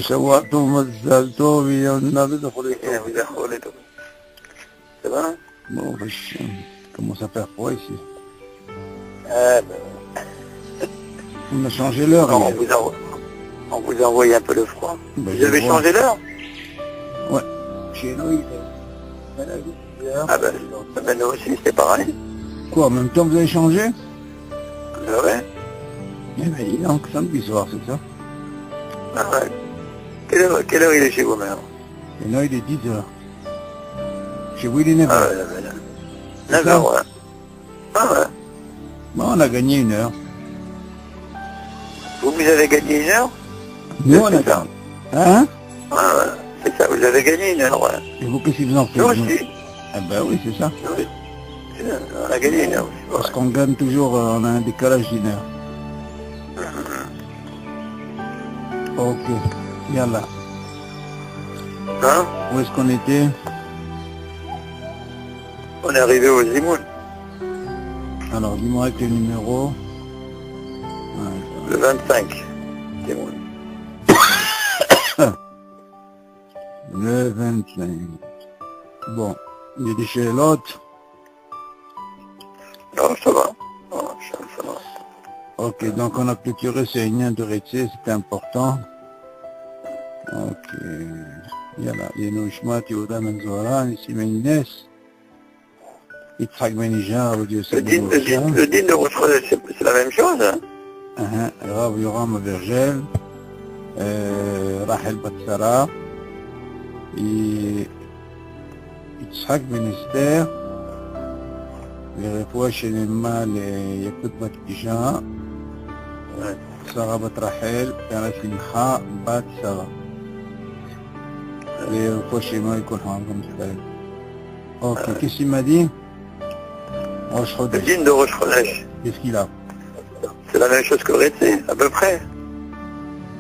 שבוע טוב, מזל טוב, יונה וזכולי טוב. וזכולי טוב. Ça va? Bon, comment ça fait froid ici? On a changé l'heure. On vous a envoyé un peu le froid. Vous avez changé l'heure? Ouais. Chez nous, il est... Ah ben nous aussi, c'est pareil. Quoi, en même temps, vous avez changé? Ouais. Eh ben, il est en samedi soir, c'est ça? Ah ouais. Quelle heure il est chez vous maintenant? Et là, il est 10h. Chez vous, il est 9h. Ah ouais, 9h, ouais. Ah ouais. Bon, on a gagné 1 heure. Vous avez gagné 1 heure? Nous, on a gagné. Hein? Ah ouais, c'est ça, vous avez gagné 1 heure, ouais. Et vous, qu'est-ce que vous en faites? Nous aussi. Ah ben oui, c'est ça. Oui. On a gagné 1 heure aussi. Parce qu'on gagne toujours, on a un décalage d'1 heure. Ok, yallah. Hein? Où est-ce qu'on était? On est arrivé au Zimoun. Alors, dis-moi avec le numéro. Le 25. Zimoun. Le 25. Bon, il y a des chez l'autre. Non, ça va. Non, ça va. Ok, donc on a clôturé ce réunion de Rétché, c'était important. Ok. Yallah, Yenouchmat, Yehuda Menzoran, ici Menines. Yitzhak Benijar, Dieu Le dîne de Roche, c'est la même chose, hein? Rav Yoram Vergel, Rachel Batsara, Yitzhak Benester, לרפואה שלמה ליקוד בת אישה, שרה בת רחל, והשמחה בת שרה. לרפואה שלמה לכל חיים גם ישראל. אוקיי, qu'est-ce qu'il m'a dit? Rosh Le Chodesh. dîne de Rosh Chodesh. Qu'est-ce qu'il a? C'est la même chose que Rétché, à peu près.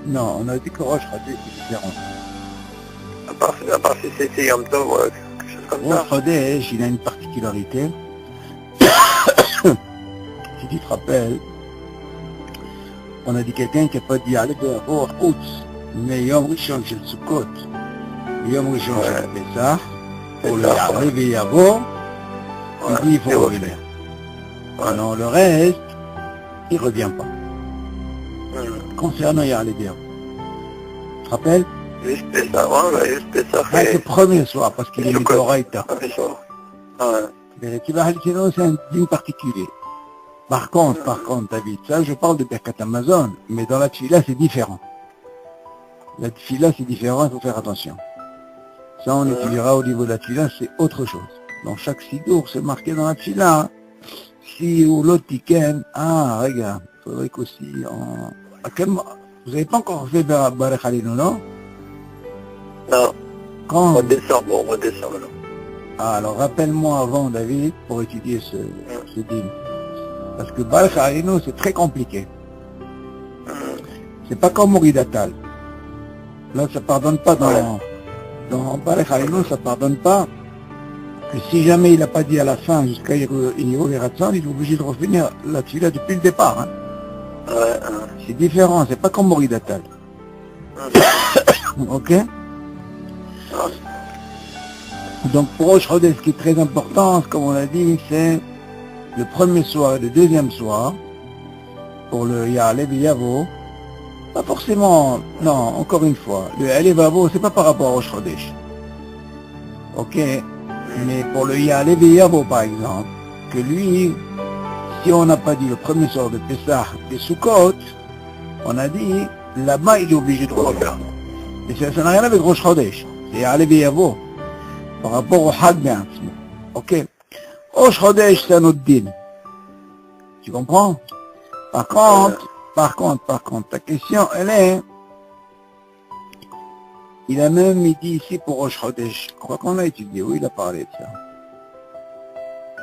Non, on a dit que Rosh Chodesh est différent. À part si c'est Yom Tov, quelque chose comme ça. Rosh Chodesh, il a une particularité. Si tu te rappelles, on a dit quelqu'un qui n'a pas dit aller de Rosh Chodesh, mais Yom Rishon shel Sukkot, Yom Rishon shel Pesach, pour le Ya'aleh ve'yavo, il dit il faut revenir. Non, le reste, il ne revient pas. Concernant Ya'aleh ve'yavo. Tu te rappelles? Juste Pesach, ouais, juste Pesach. C'est le premier soir, parce qu'il est Midoraïta. Mais tu vas aller sinon, c'est un dîme particulier. Par contre, David, ça, je parle de Birkat Amazon, mais dans la Tfila, c'est différent. La Tfila, c'est différent, il faut faire attention. Ça, on étudiera au niveau de la Tfila, c'est autre chose. Dans chaque sidour, c'est marqué dans la Tfila. Si ou l'autre tiken, regarde, il faudrait qu'aussi, vous n'avez pas encore fait Barech Alinu, non? Non. Quand? Au mois de décembre, non. Alors, rappelle-moi avant, David, pour étudier ce dîme. Parce que Barech Alinu, c'est très compliqué. C'est pas comme Moridatal. Là, ça pardonne pas dans Barech Alinu, ça pardonne pas. Que si jamais il n'a pas dit à la fin, jusqu'à Yiro Veratsan, il est obligé de revenir là-dessus, là, depuis le départ. Hein. C'est différent, c'est pas comme Moridatal. Ok? Donc pour Rosh Chodesh, ce qui est très important, comme on l'a dit, c'est le premier soir et le deuxième soir, pour le Ya'aleh ve'yavo, pas forcément, non, encore une fois, le Ya'aleh ve'yavo, c'est pas par rapport à Rosh Chodesh. Ok? Mais pour le Ya'aleh ve'yavo, par exemple, que lui, si on n'a pas dit le premier soir de Pessah et Sukkot, on a dit, là-bas, il est obligé de revenir. Et ça n'a rien avec Rosh Chodesh, c'est Ya'aleh ve'yavo. Par rapport au Hag בעצמו, ok? Rosh Chodesh, c'est un autre dîme. Tu comprends? Par contre, ta question, elle est, il a même dit ici pour Rosh Chodesh, je crois qu'on a étudié, oui, il a parlé de ça.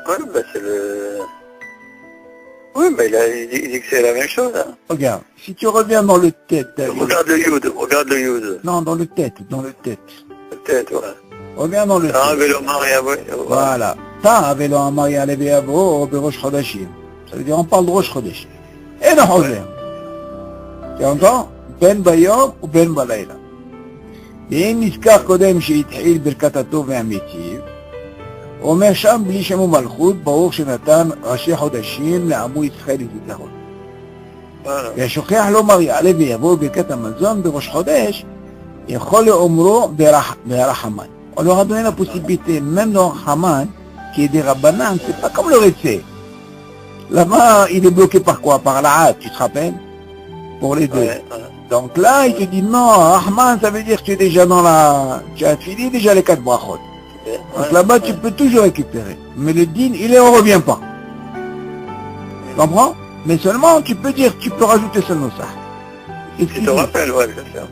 Oui, ben c'est le... Oui, mais il dit que c'est la même chose, hein. Regarde, si tu reviens dans le tête... Regarde le Yud. Non, dans le tête. Le tête, ouais. Reviens dans le tête. Vélo Mariavo. Voilà. T'as vélo Mariavo ve'yavo ou Rosh Chodeshim. Ça veut dire, on parle de Rosh Chodesh. Et non, tu entends? Ben Bayom ou Ben Balayla. ואם נזכר קודם שהתחיל ברכת הטוב והמיטיב, אומר שם בלי שם ומלכות, ברוך שנתן ראשי חודשים לעמו ישראל לזיכרון. והשוכח לומר יעלה ויבוא ברכת המזון בראש חודש, יכול לאומרו ברחמן. On leur a donné la possibilité, même dans Haman, qui est des Rabbanan, c'est pas comme le Récé. Là-bas, il est bloqué par quoi? Par la hâte, tu te rappelles? Pour les deux. Ouais. Donc là, il te dit non, Rahman, ça veut dire que tu es déjà dans la... Tu as fini déjà les 4 brachot. Donc là-bas, tu peux toujours récupérer. Mais le din, il ne revient pas. Tu comprends? Mais seulement, tu peux dire, tu peux rajouter seulement ça. Et tu te rappelles, ouais, bien sûr.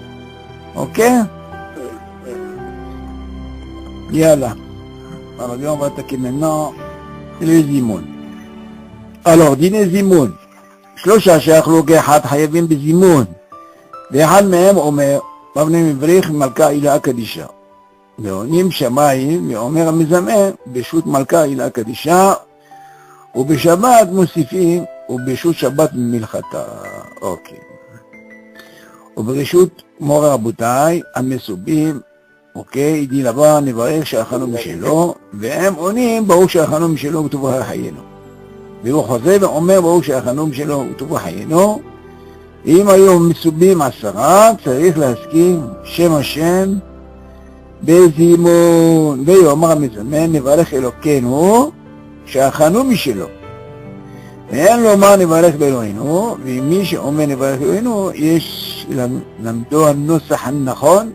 Ok? Yalla. Alors, on va attaquer maintenant les zimoun. Alors, dîner zimoun. שלושה שאכלו כאחד חייבים בזימון. ואחד מהם אומר, מבנה מבריך מלכה עילה קדישה. ועונים שמיים, ואומר המזמן, בשו"ת מלכה עילה קדישה, ובשבת מוסיפים, ובשו"ת שבת מלכתה. אוקיי. וברשות מורה רבותיי, המסובים, אוקיי, עדי לבא נברך שאכלנו משלו, והם עונים, ברוך שאכלנו משלו וטובה חיינו. והוא חוזר ואומר ברוך שאכלנו משלו וטובה חיינו, ואם היו מסובים 10, צריך להזכיר שם השם בזימון. ויאמר המזמן, נברך אלוקינו שאכלנו משלו. ואין לומר נברך באלוהינו, ומי שאומר נברך אלוהינו, יש למדו הנוסח הנכון,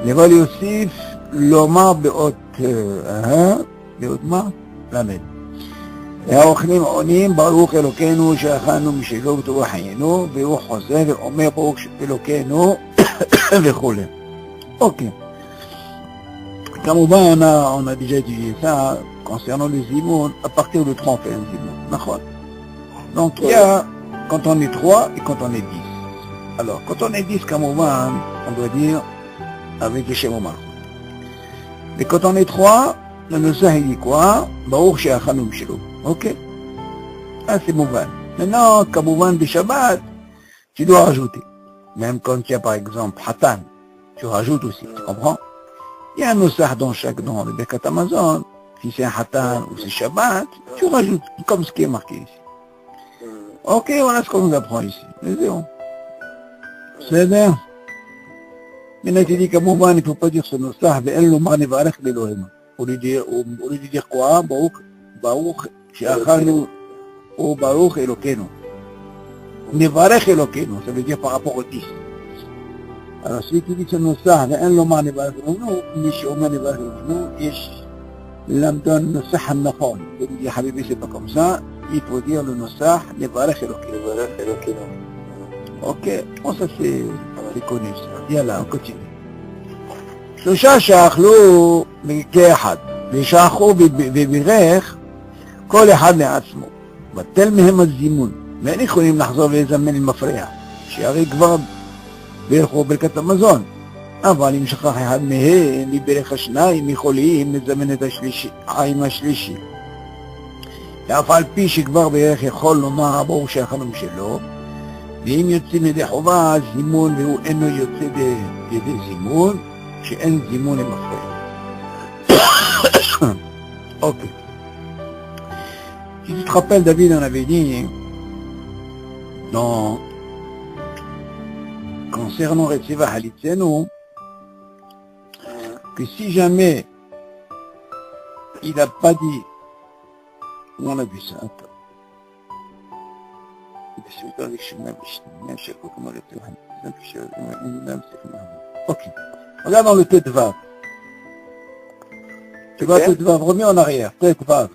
לבוא להוסיף לומר באות מה? למד. והאוכלים עונים ברוך אלוקינו שאכלנו משלו וטובה חיינו, והוא חוזר ואומר ברוך אלוקינו וכו'. Ok. Kamaban, on a déjà étudié ça concernant le zimoun, à partir de 3 on fait un zimoun. Donc il y a quand on est 3 et quand on est 10. Alors quand on est 10, Kamaban, on doit dire avec les Shem Malchut. Et quand on est 3, le Nusach il dit quoi? Baruch she'achanu mishelo. Ok? Ah, c'est mouvan. Maintenant, Kamaban de Shabbat, tu dois rajouter. Même quand il y a par exemple Hatan, tu rajoutes aussi, tu comprends? Il y a un Nusach dans le Birkat Hamazon, si c'est un Hatan ou c'est Shabbat, tu rajoutes, comme ce qui est marqué ici. Ok, voilà ce qu'on nous apprend ici. C'est bien. Maintenant, tu dis qu'à Mouvan, il ne faut pas dire ce Nusach, mais elle, l'Omar, Nevarech, l'Elohim. Au lieu de dire quoi? Baruch, She'achanu, ou Baruch Elokenu. Nevarech Elokenu, ça veut dire par rapport au 10. Alors, si tu dis que ce Nusach, mais elle, l'Omar, Nevarech, l'Elohim, Mish, Omar, Nevarech, l'Elohim, Yesh, l'Amdon, Nusach, Al-Nafon. Il dit, Habibi, c'est pas comme ça. Il faut dire le Nusach, Nevarech Elokenu. Nevarech Elokenu. Ok, bon ça c'est connu ça. Yalla, on continue. שלושה שאכלו כאחד, ושאכלו בבירך, כל אחד לעצמו. בטל מהם הזימון, ואין יכולים לחזור ולזמן למפריע, שהרי כבר בירכו ברכת המזון. אבל אם שכח אחד מהם, מברך השניים, יכולים לזמן את העם השלישי. ואף על פי שכבר בירך יכול לומר ברוך שאכלנו משלו, ואם יוצאים ידי חובה, זימון, והוא אינו יוצא בידי זימון, שאין זימון למפריע. Ok. Si tu te rappelles, David en avait dit, concernant Retsiva Halitzenu, que si jamais il n'a pas dit, on a vu ça, attends. Ok. Regarde dans le tête vav. Tu vois tête vav, reviens en arrière, tête vav.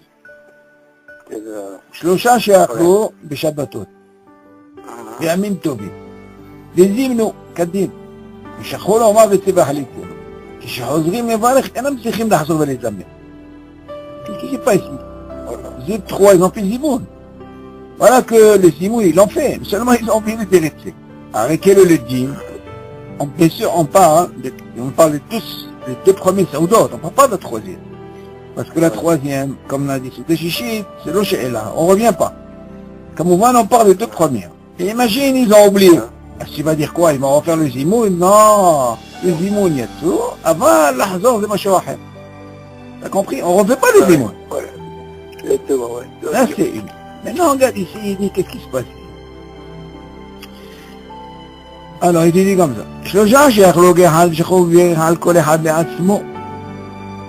שלושה שאכלו בשבתות, בימים טובים, וזימנו כדין, ושכחו לומר וציווה חליצנו. כשחוזרים לברך, אינם צריכים לחזור ולזמן. Qu'est-ce qui se passe ici? Zib 3, ils ont fait zimoun. Voilà que le zimoun, ils l'ont fait. Seulement, ils ont oublié de délaisser. Avec quel est le din? Bien sûr, on parle de tous, les 2 premiers saoudotes, on ne parle pas de la 3e. Parce que la 3e, comme on a dit, c'est le chichit, c'est le she'ela, on ne revient pas. Comme on voit, on parle des 2 premières. Et imagine, ils ont oublié. Tu vas dire quoi? Ils vont refaire le zimoun? Non, le zimoun yatsou, avant l'ahzor de machawahet. T'as compris? On ne refait pas le zimoun. Voilà. Exactement, ouais. Là, c'est une. Maintenant, regarde ici, il dit qu'est-ce qui se passe. Alors, il te dit comme ça.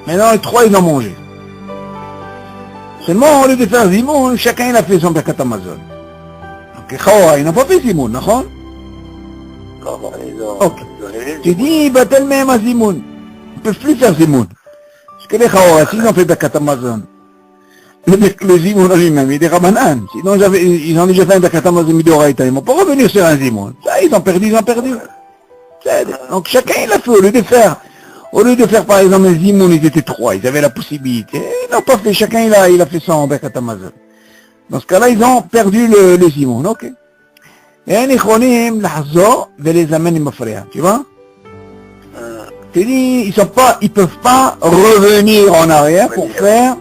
Maintenant, les trois, ils ont mangé. Seulement, au lieu de faire zimoun, chacun il a fait son Birkat Hamazon. Donc, Khawara, ils n'ont pas fait zimoun, d'accord? Non, ils ont... Ok. Ils ont les Tu dis, batel même à zimoun. Ils ne peuvent plus faire zimoun. Parce que les Khawara, s'ils ont fait Birkat Hamazon, le zimoun en lui-même, il est Rabanan. Sinon, ils ont déjà fait un Birkat Hamazon midoraïta. Ils ne vont pas revenir sur un zimoun. Ça, ils ont perdu. Donc, chacun il a fait, au lieu de faire par exemple un zimoun, ils étaient trois, ils avaient la possibilité. Ils n'ont pas fait, chacun il a fait son Birkat Hamazon. Dans ce cas-là, ils ont perdu le zimoun, ok. Et ils יכולים לחזור ולזמן עם מפריע, tu vois? Tu dis, ils peuvent pas revenir en arrière pour faire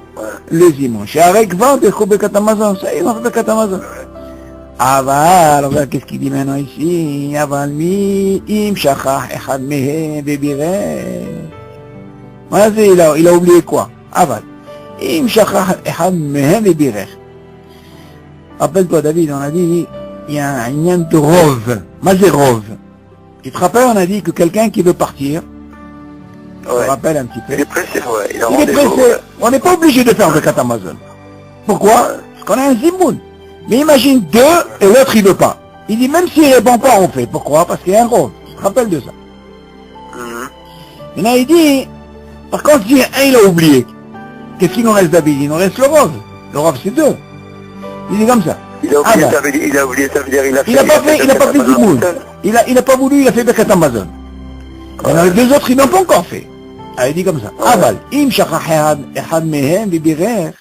le zimoun. שהרי כבר דרכו ברכת המזון, ça ils ont fait ברכת המזון. אבל, regarde qu'est-ce qu'il dit maintenant ici, אבל מי אם שכח אחד מהם ובירך? מה זה, il a oublié quoi? אבל, אם שכח אחד מהם ובירך. Rappelle-toi David, on a dit, il y a un lien de rove. Mazé rove. Tu te rappelles, on a dit que quelqu'un qui veut partir, je me rappelle un petit peu. Il est pressé, ouais. Il est pressé. On n'est pas obligé de faire le Birkat Hamazon. Pourquoi? Parce qu'on a un zimoun. Mais imagine deux et l'autre il veut pas. Il dit même s'il répond pas, on fait. Pourquoi? Parce qu'il y a un rove. Tu te rappelles de ça. Maintenant il dit, par contre si un il a oublié, qu'est-ce qu'il nous reste David? Il nous reste le rove. Le rove c'est deux. Il dit comme ça. Il a oublié, ça veut dire il a fait... Il a pas fait zimoun. Il a pas voulu, il a fait Birkat Hamazon. Les deux autres, ils n'ont pas encore fait. Alors, il dit comme ça. Aval, im shachach echad mehem v'birer.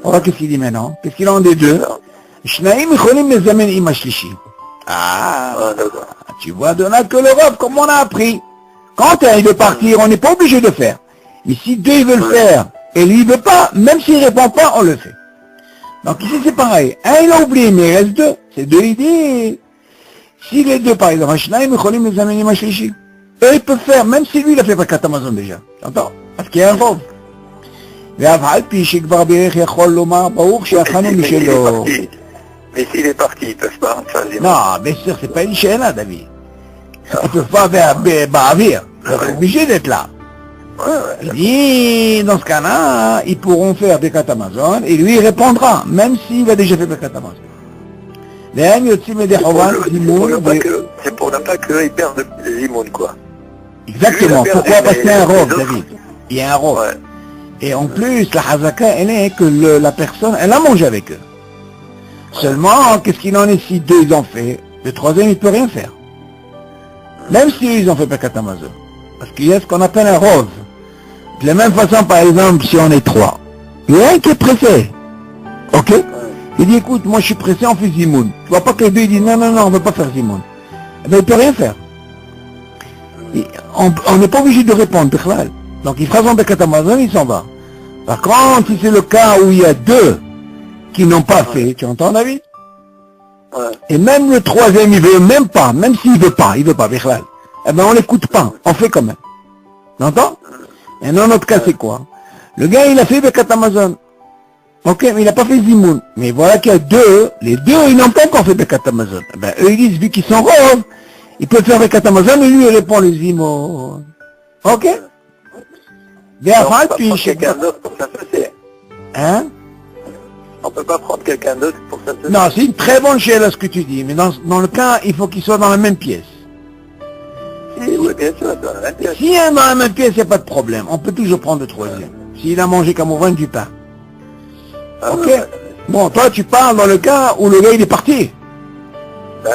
On voit qu'est-ce qu'il dit maintenant. Qu'est-ce qu'il en des deux? Shnaim yicholim mezamen im hashlishi. Ah, tu vois de là que le rov, comme on a appris. Quand il veut partir, on n'est pas obligé de faire. Mais si deux ils veulent faire, et lui il veut pas, même s'il répond pas, on le fait. Donc ici c'est pareil. Un il a oublié, mais il reste deux. C'est deux idées. Si les deux, par exemple, eux ils peuvent faire, même si lui il a fait Birkat Hamazon déjà. T'entends? Parce qu'il y a un rov. Mais s'il est parti, ils peuvent pas faire zimoun. Non, bien sûr, c'est pas une chaîne, David. Ils peuvent pas faire Ba'avir. Ils sont obligés d'être là. Il dit, dans ce cas-là, ils pourront faire Birkat Hamazon et lui il répondra, même s'il a déjà fait Birkat Hamazon. C'est pour ne pas qu'ils perdent le zimoun, quoi. Exactement. Pourquoi? Parce qu'il y a un rov, David. Il y a un rov. Ouais. Et en plus, la hazaka, elle est que la personne, elle a mangé avec eux. Seulement, qu'est-ce qu'il en est si deux ils ont fait? Le troisième, il peut rien faire. Même si ils ont fait Birkat Hamazon. Parce qu'il y a ce qu'on appelle un rov. De la même façon, par exemple, si on est trois, il y a un qui est pressé. Ok? Il dit, écoute, moi je suis pressé, on fait zimoun. Tu vois pas que les deux ils disent, non, on ne veut pas faire zimoun. Eh bien, il peut rien faire. On n'est pas obligé de répondre, Bichlal. Donc il fera son Birkat Hamazon, il s'en va. Par contre, si c'est le cas où il y a deux qui n'ont pas fait, tu entends, David? Et même le troisième, il veut même pas, même s'il veut pas, Bichlal. Eh bien, on l'écoute pas, on fait quand même. T'entends? Et dans notre cas, c'est quoi? Le gars, il a fait Birkat Hamazon. Ok, mais il n'a pas fait zimoun. Mais voilà qu'il y a deux, les deux, ils n'ont pas encore fait Birkat Hamazon. Eh ben, eux, ils disent, vu qu'ils sont rov, ils peuvent faire Birkat Hamazon, et lui, il répond le zimoun. Ok? Bien, on peut pas prendre quelqu'un d'autre pour s'associer. Hein? On peut pas prendre quelqu'un d'autre pour s'associer. Non, c'est une très bonne chose ce que tu dis, mais dans le cas, il faut qu'ils soient dans la même pièce. Oui, bien sûr, dans la même pièce. S'il y a dans la même pièce, il n'y a pas de problème. On peut toujours prendre le troisième. S'il a mangé comme au vin du pain. Ok? Bon, toi, tu parles dans le cas où le gars, il est parti.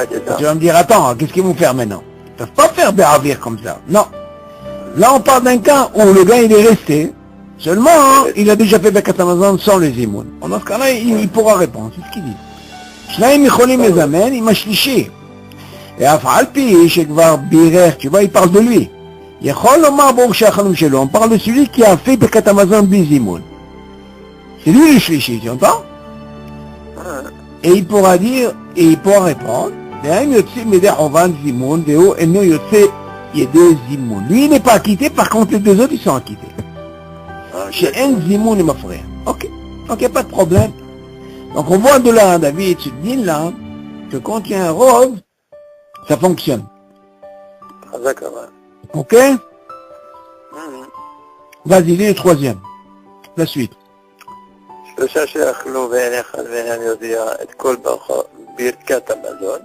C'est ça. Tu vas me dire, attends, qu'est-ce qu'ils vont faire maintenant? Ils ne peuvent pas faire Ba'avir comme ça. Non. Là, on parle d'un cas où le gars, il est resté. Seulement, il a déjà fait Birkat Hamazon sans le zimoun. Dans ce cas-là, il pourra répondre. C'est ce qu'il dit. Shnaim yicholim mezamen im hashlishi. Et afal pi shekvar birer, tu vois, il parle de lui. Yechol lomar b'or she'achalom shelo. On parle de celui qui a fait Birkat Hamazon bli zimoun. C'est lui le shlishi, tu entends? Et il pourra dire, et il pourra répondre, Ve'en yotzi mideh ovan zimoun ve'hu eno yotzi il y a deux zimoun. Lui, il n'est pas acquitté, par contre, les deux autres, ils sont acquittés. Chez un zimoun et ma frère. Ok, donc il n'y a pas de problème. Donc on voit de là, David, ce din-là, que quand il y a un rov, ça fonctionne. Ah, d'accord, ouais. Ok? Vas-y, lis le troisième. La suite. שלושה שאכלו ואין אחד ואינם יודע את כל ברכת המזון,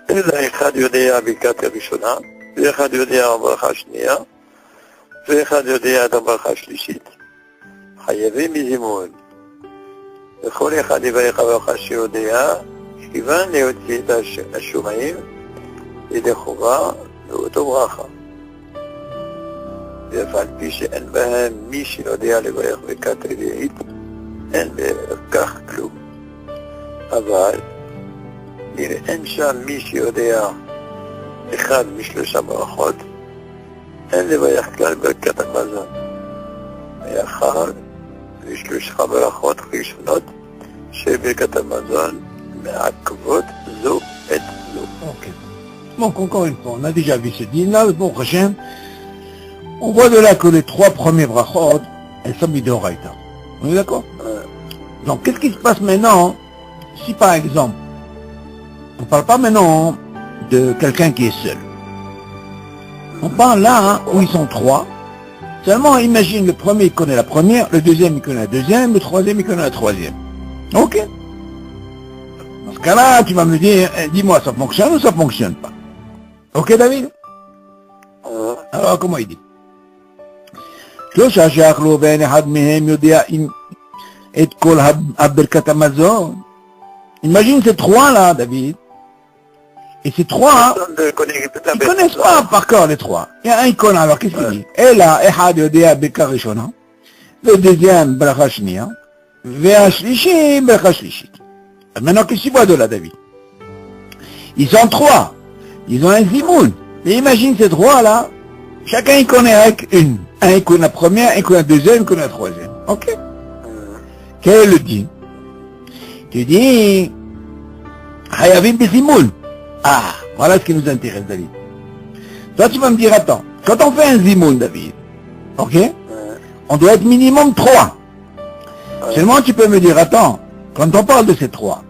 אלא אחד יודע ברכת הראשונה, ואחד יודע הברכה השנייה, ואחד יודע את הברכה השלישית. חייבים בזימון. וכל אחד יברך הברכה שיודע, כיוון להוציא את השומעים ידי חובה לאותו ברכה. ואף על פי שאין בהם מי שיודע לברך ברכת רביעית, אין בכך כלום. אבל אם אין שם מי שיודע אחד משלושה ברכות, אין לברך כלל ברכת המזון. מאחר ושלושה ברכות ראשונות של ברכת המזון מעכבות זו את זו. Ok. Donc encore une fois, on a déjà vu ce din-là, le bon prochain. On voit de là que les trois premiers brachot, elles sont midoraita. On est d'accord? Donc qu'est-ce qui se passe maintenant si par exemple, on ne parle pas maintenant de quelqu'un qui est seul. On parle là où ils sont trois. Seulement imagine le premier il connaît la première, le deuxième il connaît la deuxième, le troisième il connaît la troisième. Ok? Dans ce cas-là, tu vas me dire, dis-moi ça fonctionne ou ça fonctionne pas? Ok David? Alors comment il dit? שלושה שאכלו ואין אחד מהם יודע את כל ברכת המזון. Imagine ces trois-là, David. Et ces trois, ils connaissent pas par cœur les trois. Il y a un qui connaît, alors qu'est-ce qu'il dit? Et là, אחד יודע ברכה ראשונה, ודeuxième ברכה שנייה, והשלישי ברכה שלישית. Maintenant, qu'est-ce qu'il voit de là, David? Ils sont trois. Ils ont un zimoun. Mais imagine ces trois-là, chacun il connaît avec une. Un il connaît la première, un connaît la deuxième, un connaît la troisième. Ok? Quel est le din? Tu dis, Hayavim bezimoun. Ah, voilà ce qui nous intéresse, David. Toi, tu vas me dire, attends, quand on fait un zimoun, David, ok? On doit être minimum 3. Seulement, tu peux me dire, attends, quand on parle de ces 3,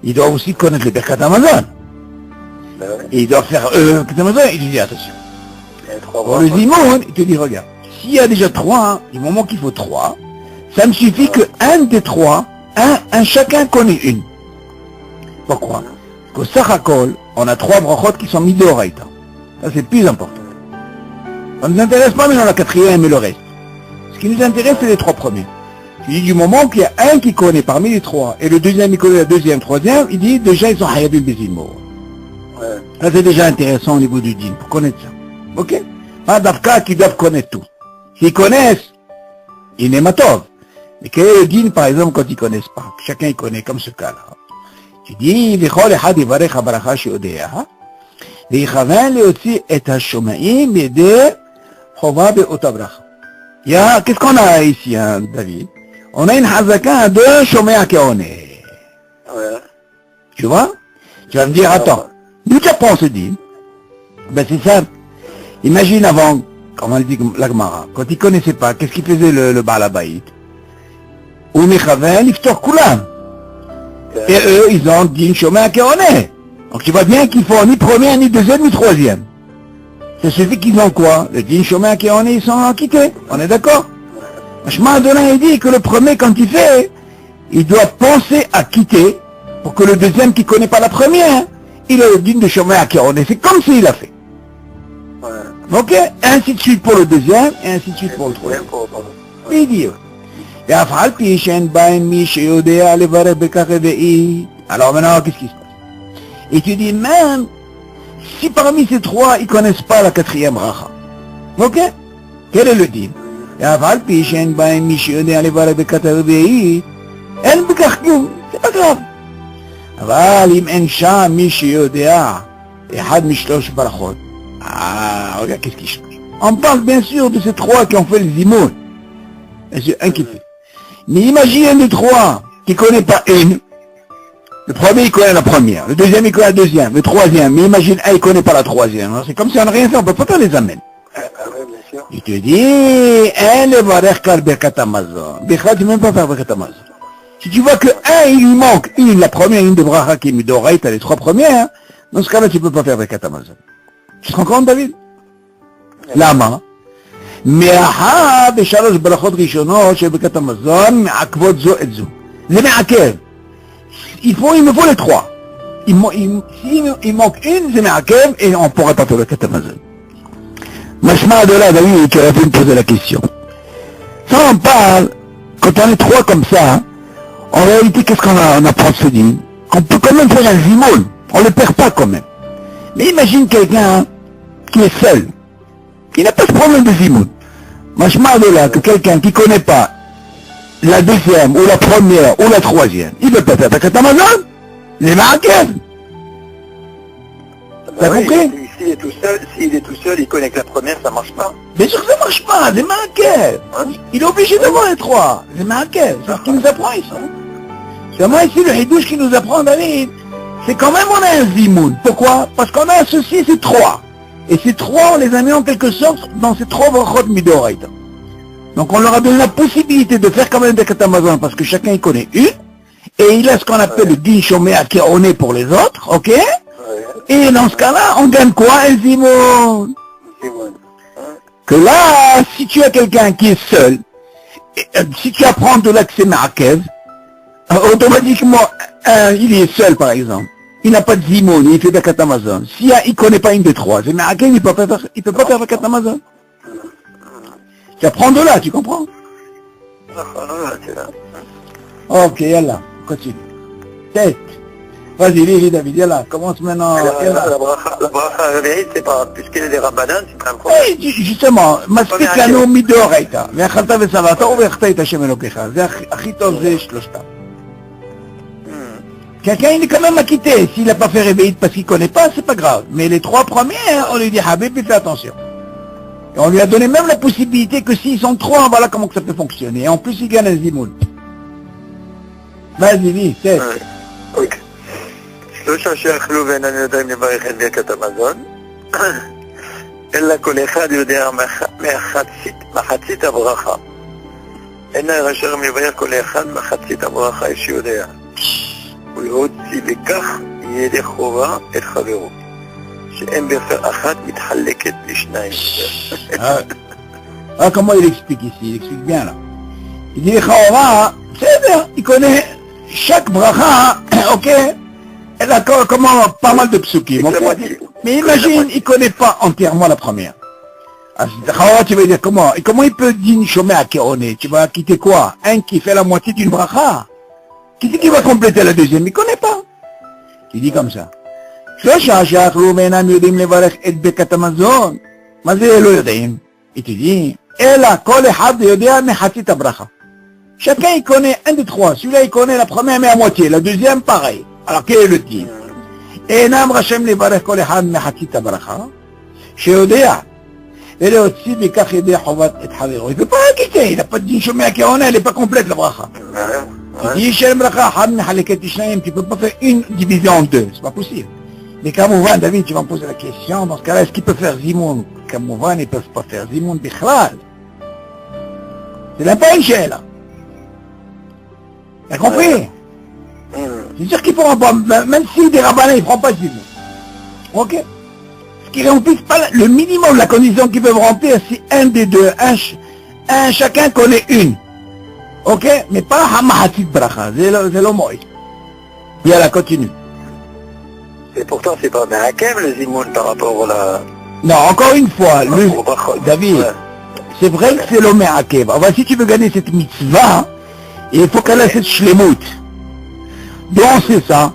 il doit aussi connaître les Birkat Hamazon. Et il doit faire Birkat Hamazon, il dit, attention. Pour le zimoun, il te dit, regarde, s'il y a déjà 3, du moment qu'il faut 3, ça me suffit que un des 3, chacun connaît une. Pourquoi? Parce qu'au Sachakol, on a 3 brachot qui sont mis de Horaïta. Ça c'est plus important. Ça ne nous intéresse pas maintenant la quatrième et le reste. Ce qui nous intéresse, c'est les 3 premiers. Tu dis du moment qu'il y a un qui connaît parmi les 3, et le deuxième il connaît la deuxième, troisième, il dit déjà ils sont Hayabim Bezimo. Ça c'est déjà intéressant au niveau du din, pour connaître ça. Ok? Pas d'Afka qui doivent connaître tout. S'ils connaissent, ils n'aiment pas. Mais quel est le din, par exemple, quand ils connaissent pas? Chacun il connaît, comme ce cas-là. Tu dis, v'chol echad yivarech habaracha she'odea, v'yichaven leotzi et hashoma'im yedeh chova be'ota bracha. Il y a, qu'est-ce qu'on a ici, hein, David? On a une hazaka de shomea ke'oneh. Tu vois? Tu vas me dire, attends, d'où tu apprends ce din? Ben c'est simple. Imagine avant, comme on dit la Gemara, quand ils connaissaient pas, qu'est-ce qu'il faisait le Baal Habayit? Ou Mechaven, Iftor Kulam. Et eux, ils ont din shomea ke'oneh. Donc tu vois bien qu'ils font ni premier, ni deuxième, ni troisième. Ça suffit qu'ils ont quoi? Le din shomea ke'oneh, ils sont acquittés. On est d'accord? Shema Adonai dit que le premier, quand il fait, il doit penser à quitter pour que le deuxième qui connaît pas la première, il a le din de shomea ke'oneh. C'est comme s'il a fait. Ok? Et ainsi de suite pour le deuxième, et ainsi de suite pour le troisième. Il dit, alors maintenant, qu'est-ce qui se passe? Et tu dis, même si parmi ces 3, ils connaissent pas la quatrième bracha. Ok? Quel est le din? C'est pas grave. אבל אם אין שם מי שיודע אחד משלוש ברכות. Ah, regarde, qu'est-ce qui change? On parle bien sûr de ces 3 qui ont fait le zimoun. Et c'est un qui fait. Mais imagine un des 3 qui connaît pas une. Le premier, il connaît la première. Le deuxième, il connaît la deuxième. Le troisième, mais imagine, il connaît pas la troisième. C'est comme si on n'a rien fait, on peut pas faire les amènes. Ah oui, bien sûr. Il te dit, le varech kar birkat hamazon. Bichlal, tu ne peux même pas faire birkat hamazon. Si tu vois que il lui manque une, la première, une de bracha qui est midoraït, t'as les trois premières, dans ce cas-là, tu peux pas faire birkat hamazon. Tu te rends compte, David? למה? מאחר בשלוש ברכות ראשונות של ברכת המזון מעכבות זו את זו. זה מעכב. Il me faut les trois. S'il manque une, c'est מעכב et on pourra pas faire ברכת המזון. משמע de là, David, tu aurais pu me poser la question. Ça, on parle, quand on est trois comme ça, en réalité, qu'est-ce qu'on apprend de ce dîme? On peut quand même faire un zimoun. On ne le perd pas quand même. Mais imagine quelqu'un qui est seul. Il n'a pas de problème de zimoun. Machma de là, que quelqu'un qui ne connaît pas la deuxième, ou la première, ou la troisième, il ne peut pas faire Birkat Hamazon. Les ma'akev. T'as compris? S'il est tout seul, il connaît que la première, ça marche pas. Bien sûr que ça ne marche pas, c'est ma'akev. Il est obligé d'avoir les trois. C'est ma'akev. C'est ce qu'il nous apprend ici. C'est moi ici le hidouche qui nous apprend, David. C'est quand même on a un zimoun. Pourquoi? Parce qu'on a associé ces trois. Et ces trois, on les a mis en quelque sorte dans ces trois brachot midoraïta. Donc on leur a donné la possibilité de faire quand même des Birkat Hamazon parce que chacun y connaît une. Et il a ce qu'on appelle le din shomea qui est pour les autres, ok? Et dans ce cas-là, on gagne quoi? Un zimoun. Que là, si tu as quelqu'un qui est seul, si tu apprends de l'accès ma'akev, automatiquement, il est seul par exemple. Il n'a pas de zimoun, il fait Birkat Hamazon. Si il ne connaît pas une des trois, c'est ma'akev, il ne peut pas faire Birkat Hamazon. Tu apprends de là, tu comprends? Ok, yallah, continue. Tête. Vas-y, viens, David, yallah, commence maintenant. La bracha réveillée, c'est pas, puisqu'elle est des rabbanan, c'est pas un problème. Oui, justement, מספיק לנו מדאורייתא, ואכלת ושבעת וברכת את השם אלוקיך. זה הכי טוב, זה שלושתם. Quelqu'un, il est quand même acquitté. S'il n'a pas fait réveiller parce qu'il ne connaît pas, c'est pas grave. Mais les trois premières, on lui dit, Habib, fais attention. Et on lui a donné même la possibilité que s'ils sont trois, voilà comment que ça peut fonctionner. Et en plus, il gagne un zimoun. Vas-y, dis, c'est. Ok. שלושה שאכלו ואינם יודעים לברך את ברכת המזון, אלא כל אחד יודע מחצית הברכה. אין אשר מברך כל אחד מחצית הברכה, יש שיודע. ולהוציא בכך ידי חובה את חברו. שאין ברכה אחת מתחלקת לשניים. comment il explique ici, il explique bien là. Il dit, Chahora, c'est bien, il connaît chaque bracha, ok, elle a comment pas mal de psukim, okay? Mais imagine, il ne connaît pas entièrement la première. Chahora, tu vas dire comment? Et comment il peut dire Shomé à Kéroné? Tu vas quitter quoi? Un qui fait la moitié d'une bracha? Qui c'est qui va compléter la deuxième? Il ne connaît pas. Il dit comme ça. שלושה שאכלו ואינם יודעים לברך את ברכת המזון. מה זה לא יודעים? Il te dit, אלא כל אחד יודע מחצית הברכה. Chacun il connaît un des trois. Celui-là il connaît la première mais à moitié, la deuxième pareil. Alors quel est le tir? אינם רשאים לברך כל אחד מחצית הברכה, שיודע, ולהוציא בכך ידי חובת את חברו. Il ne peut pas quitter, il n'a pas de din shomea kéona, elle n'est pas complète la bracha. Il dit, שאין ברכה אחת מחלקת לשניים, tu ne peux pas faire une divisée en deux, c'est pas possible. Mais Kamouvan, David, tu vas me poser la question, dans ce cas-là, est-ce qu'ils peuvent faire zimoun? Kamouvan, ils ne peuvent pas faire zimoun bichlal. C'est l'impaïché, là. T'as compris? C'est sûr qu'ils ne pourront pas, même si des rabbinins, ils ne feront pas zimoun. Ok? Ce qui remplissent pas, le minimum, la condition qu'ils peuvent remplir, c'est un des deux, chacun connaît une. Ok? Mais pas hamahatit bracha, c'est le mot. Bien, continue. Et pourtant, c'est pas Ma'akev le zimoun par rapport à la... Non, encore une fois, David, c'est vrai que c'est le Ma'akev. Alors, si tu veux gagner cette mitzvah, il faut qu'elle ait cette shlemut. Donc c'est ça.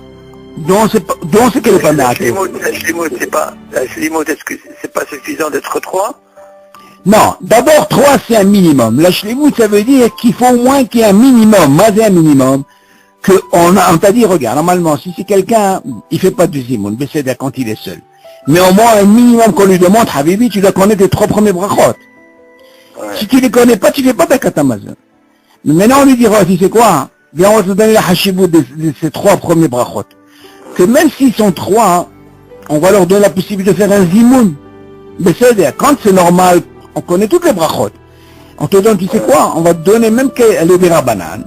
Donc c'est qu'elle n'est pas Ma'akev. La shlemut, est-ce que c'est pas suffisant d'être trois? Non, d'abord 3 c'est un minimum. La shlemut, ça veut dire qu'il faut au moins qu'il y ait un minimum. Moi, c'est un minimum. On t'a dit, regarde, normalement, si c'est quelqu'un, il fait pas de zimoun, mais c'est quand il est seul. Mais au moins, un minimum qu'on lui demande, Habibi, tu dois connaître les 3 premiers brachot. Si tu les connais pas, tu fais pas Birkat Hamazon. Mais maintenant, on lui dira, si c'est quoi? Bien, on va te donner la hashibou de ces 3 premiers brachot. Que même s'ils sont 3, on va leur donner la possibilité de faire un zimoun. Mais c'est-à-dire, quand c'est normal, on connaît toutes les brachot. On te donne, tu sais quoi, on va te donner même le Bira Banane.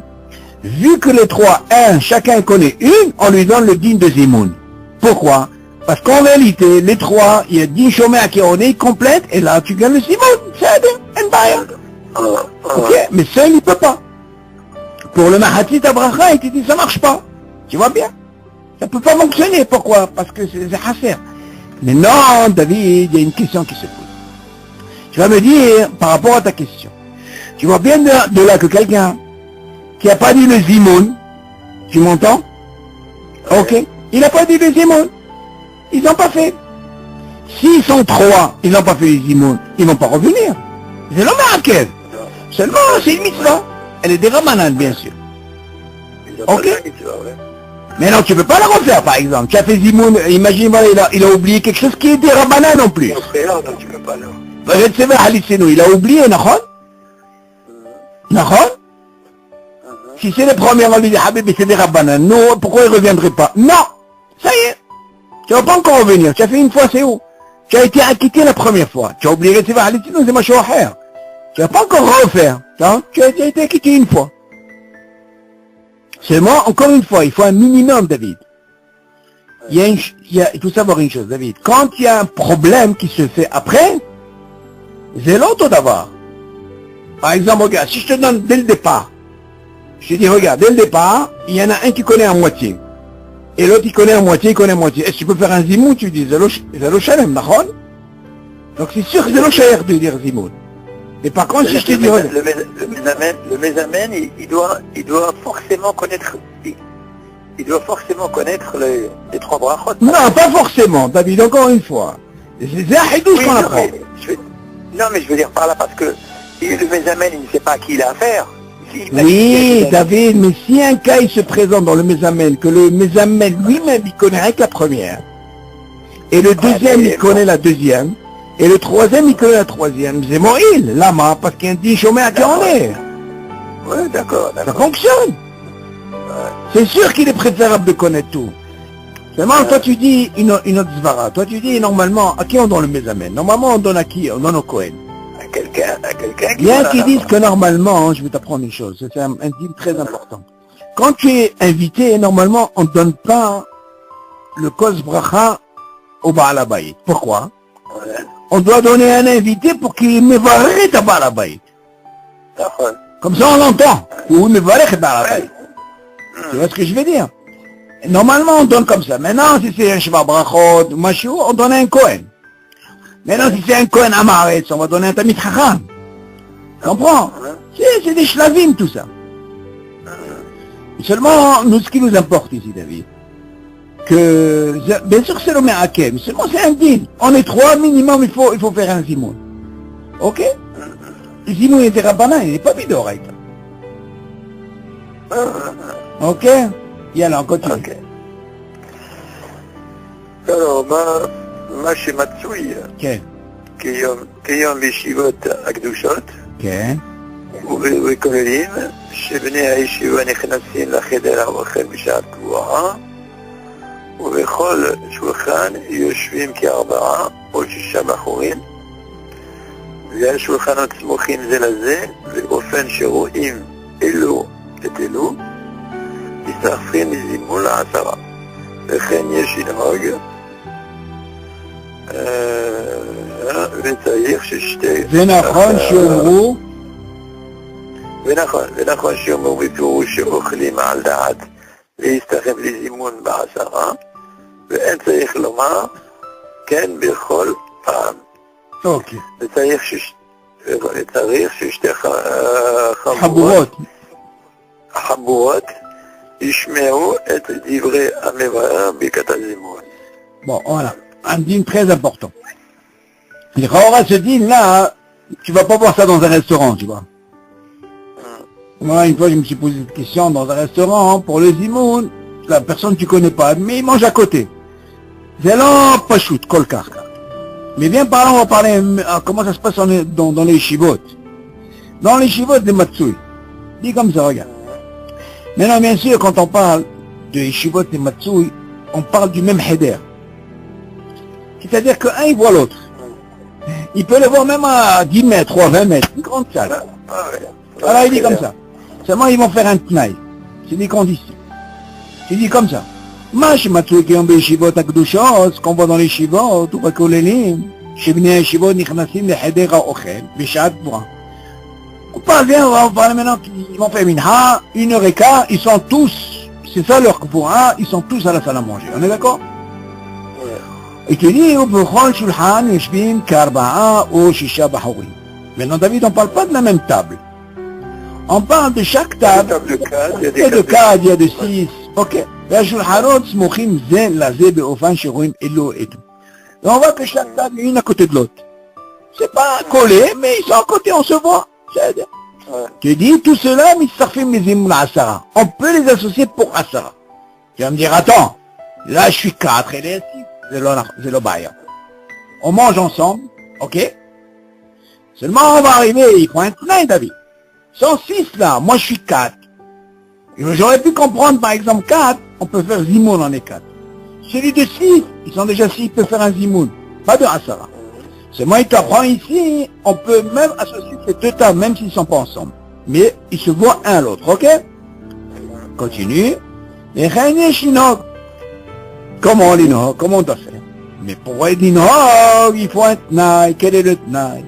Vu que les 3, chacun connaît une, on lui donne le digne de zimoun. Pourquoi? Parce qu'en réalité, les 3, il y a 10 chômeurs qui on est complète, et là, tu gagnes le zimoun. C'est-à-dire, ok, mais seul, il peut pas. Pour le Mahatit Abracha, il te dit, ça marche pas. Tu vois bien? Ça peut pas fonctionner. Pourquoi? Parce que c'est Hasser. Mais non, David, il y a une question qui se pose. Tu vas me dire, par rapport à ta question, tu vois bien de là que quelqu'un qui n'a pas dit le zimoun, tu m'entends? Ok. Il n'a pas dit le zimoun. Ils n'ont pas fait. S'ils sont 3, ils n'ont pas fait le zimoun, ils ne vont pas revenir. C'est l'homme à quel? Seulement, c'est une mitzvah. Elle est des Ramanan, bien sûr. Ok. Mais non, tu ne peux pas la refaire, par exemple. Tu as fait zimoun, imagine, voilà, il a oublié quelque chose qui est des Ramanan non plus. Tu peux pas, non. Il a oublié, Nahon? Nahon? Si c'est le premier, on lui dit, Habib, c'est des Rabbanan. Non, pourquoi il ne reviendrait pas? Non! Ça y est! Tu ne vas pas encore revenir. Tu as fait une fois, c'est où? Tu as été acquitté la première fois. Tu as oublié de faire Halitino, c'est Machoaher. Tu ne vas pas encore refaire. Tu as été acquitté une fois. Seulement, encore une fois, il faut un minimum, David. Il faut savoir une chose, David. Quand il y a un problème qui se fait après, c'est l'autre d'avoir. Par exemple, regarde, si je te donne dès le départ, je te dis, regarde, dès le départ, il y en a un qui connaît à moitié. Et l'autre, il connaît à moitié, il connaît à moitié. Est-ce que tu peux faire un zimoun? Tu dis, Zelo Shalem, d'accord? Donc c'est sûr que Zelo Shayer de dire zimoun. Mais par contre, si je te dis, le mésamène, il doit forcément connaître, il doit forcément connaître les 3 brachot. Non, pas forcément, David, encore une fois. C'est un hidouche qu'on apprend. Non, mais je veux dire par là, parce que le mésamène, il ne sait pas à qui il a affaire. Oui, David, mais si un cas il se présente dans le mésamène, que le mésamène lui-même, il connaît rien que la première, et le deuxième, il connaît la deuxième, et le troisième, il connaît la troisième, c'est Moïl, lama, parce qu'il y a un dit chômeur à qui on est. Oui, d'accord. Ça fonctionne. C'est sûr qu'il est préférable de connaître tout. Seulement, toi tu dis une autre zvara. Toi tu dis normalement, à qui on donne le mésamène? Normalement, on donne à qui? On donne au Kohen. À quelqu'un Il y a qui disent que normalement, je vais t'apprendre une chose, c'est un dîme très important. Quand tu es invité, normalement, on ne donne pas le kos bracha au Baal Habayit. Pourquoi? On doit donner un invité pour qu'il m'évarie ta Baal Habayit. Comme ça on l'entend. Ou m'évarie ta Baal Habayit. Tu vois ce que je veux dire? Normalement, on donne comme ça. Maintenant, si c'est un Sheva Brachot, Machou, on donne un Kohen. Maintenant, si c'est un Kohen Amaretz, on va donner un Tamid Chacham. Tu comprends? C'est des shlavim, tout ça. Seulement, nous, ce qui nous importe ici, David, que, bien sûr, c'est le Me'akem, seulement c'est un din. On est 3 minimum, il faut faire un zimoun. Ok? Le zimoun est des Rabbanan, il n'est pas bidoraïta. Ok? Yalla, on continue. Ok. Alors, מה שמצוי כיום בישיבות הקדושות וכוללים שבני הישיבה נכנסים לחדר האוכל בשעה קבועה ובכל שולחן יושבים כ4 או 6 בחורים והשולחנות סמוכים זה לזה באופן שרואים אלו את אלו מסתעפים מזימון ל10 וכן יש לנהוג וצריך ששתי... ונכון שיאמרו בפירוש שאוכלים על דעת להסתכם לזימון ב10 ואין צריך לומר כן בכל פעם. וצריך ששתי חבורות ישמעו את דברי המברר ברכת הזימון. Bon, voilà. Un dîme très important. Les Chaora, ce dîme-là, tu vas pas voir ça dans un restaurant, tu vois. Moi, une fois, je me suis posé cette question dans un restaurant, pour le zimoun, la personne que tu connais pas, mais il mange à côté. C'est là, pas shoot, kolkar. Mais bien parlant, on va parler comment ça se passe dans les shivot. Dans les shivot des Matsui. Dis comme ça, regarde. Maintenant, bien sûr, quand on parle de Yeshivot et Matsui, on parle du même Heder. C'est-à-dire qu'un, il voit l'autre. Il peut le voir même à 10 mètres ou à 20 mètres, une grande salle. Alors il dit comme ça. Seulement, ils vont faire un tnaï. C'est des conditions. Il dit comme ça. Moi, je m'attends qu'il y a des Yeshivot à Kedushot, ce qu'on voit dans les Yeshivot, ou à Kolelim. Shebnei Yeshivot nichnasim le Heder ha'ochel, b'shat bois. On parle bien, on va parler maintenant qu'ils vont faire minha, 1h15, ils sont tous, c'est ça leur coupura, ils sont tous à la salle à manger. On est d'accord? Et tu dis, ובכל שולחן יושבים כ4 או 6 בחורים. Maintenant, David, on ne parle pas de la même table. On parle de chaque table. Il y a de 4, il y a de 6. Ok. והשולחנות סמוכים זה לזה באופן שרואים אלו את. Et on voit que chaque table est une à côté de l'autre. C'est pas collé, mais ils sont à côté, on se voit. Tu dis, tout cela, on peut les associer pour Asara. Tu vas me dire, attends, là je suis 4 et les 6, c'est le bail. On mange ensemble, ok? Seulement on va arriver, il faut un tnaï, David. Ils sont 6 là, moi je suis 4. J'aurais pu comprendre par exemple 4, on peut faire Zimoun en est 4. Celui de 6, ils sont déjà 6, ils peuvent faire un Zimoun, pas de Asara. C'est moi, il t'apprend ici, on peut même associer ces deux tables, même s'ils ne sont pas ensemble. Mais ils se voient un à l'autre, ok? Continue. Et comment l'inog? Comment on doit faire? Mais pour l'inog, il faut un tnaï. Quel est le tnaï?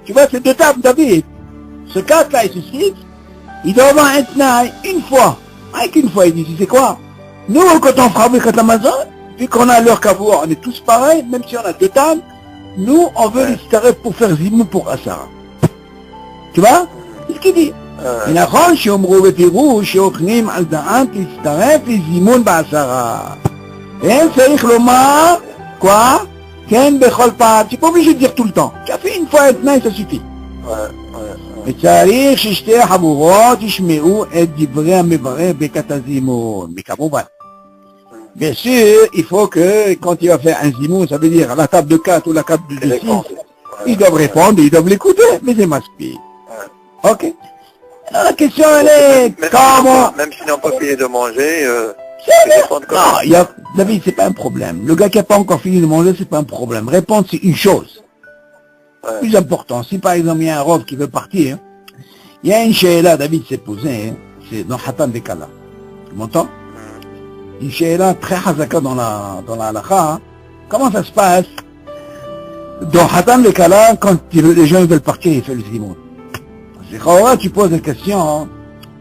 Tu vois, ces deux tables, David, ce 4 là et ce 6, il doit avoir un tnaï une fois. Avec une fois, il dit, c'est quoi? Nous, quand on fabrique à Amazon, vu qu'on a leur kavour, on est tous pareils, même si on a deux tables, nous, on veut les starer pour faire Zimoun pour Asara. Tu vois? C'est ce qu'il dit. נכון שאומרו בפירוש שאוכלים על דעת להצטרף לזימון בעשרה. אין צריך לומר, quoi? כן בכל פעם. Tu n'es pas obligé de dire tout le temps. Tu as fait une fois un tnaï, ça suffit. וצריך ששתי החבורות ישמעו את דברי המברר ברכת הזימון, וכמובן. Bien sûr, il faut que quand il va faire un zimoun, ça veut dire à la table de 4 ou la table de 6, ils doivent répondre, ils doivent l'écouter, mais c'est masqué. Ok. Alors la question elle est, comment... Même s'ils n'ont pas fini de manger, non, David, c'est pas un problème. Le gars qui n'a pas encore fini de manger, c'est pas un problème. Répondre, c'est une chose. Plus important, si par exemple il y a un robe qui veut partir, il y a une sheila, David s'est posé, c'est dans Hatan de Kala. Tu m'entends? Une sheila très hazaka dans la halakha. Comment ça se passe? Dans Hatan de Kala, quand les gens veulent partir, ils font le zimoun. C'est tu poses la question,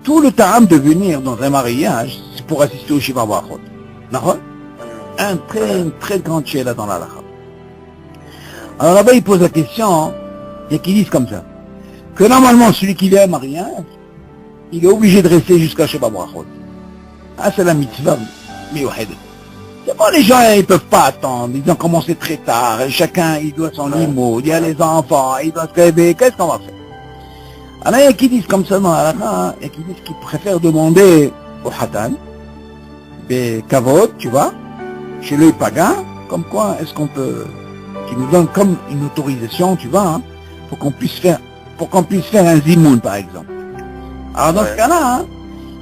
tout le ta'am de venir dans un mariage, c'est pour assister au Shiva Brachot. D'accord? Une très grande sheila dans la halakha. Alors là-bas, il pose la question, et qu'ils disent comme ça, que normalement, celui qui vient à un mariage, il est obligé de rester jusqu'à Sheba Brachot. Ah, c'est la mitzvah, mais c'est bon, les gens, ils peuvent pas attendre, ils ont commencé très tard, et chacun, il doit son limo, il y a les enfants, il doit se réveiller, qu'est-ce qu'on va faire? Alors, il y a qui disent comme ça dans la halakha, il y a qui disent qu'ils préfèrent demander au Hatan, des kavod, tu vois, chez le pagan, comme quoi, est-ce qu'on peut... qui nous donne comme une autorisation, tu vois, hein, pour qu'on puisse faire un zimoun, par exemple. Alors dans ce cas-là, hein,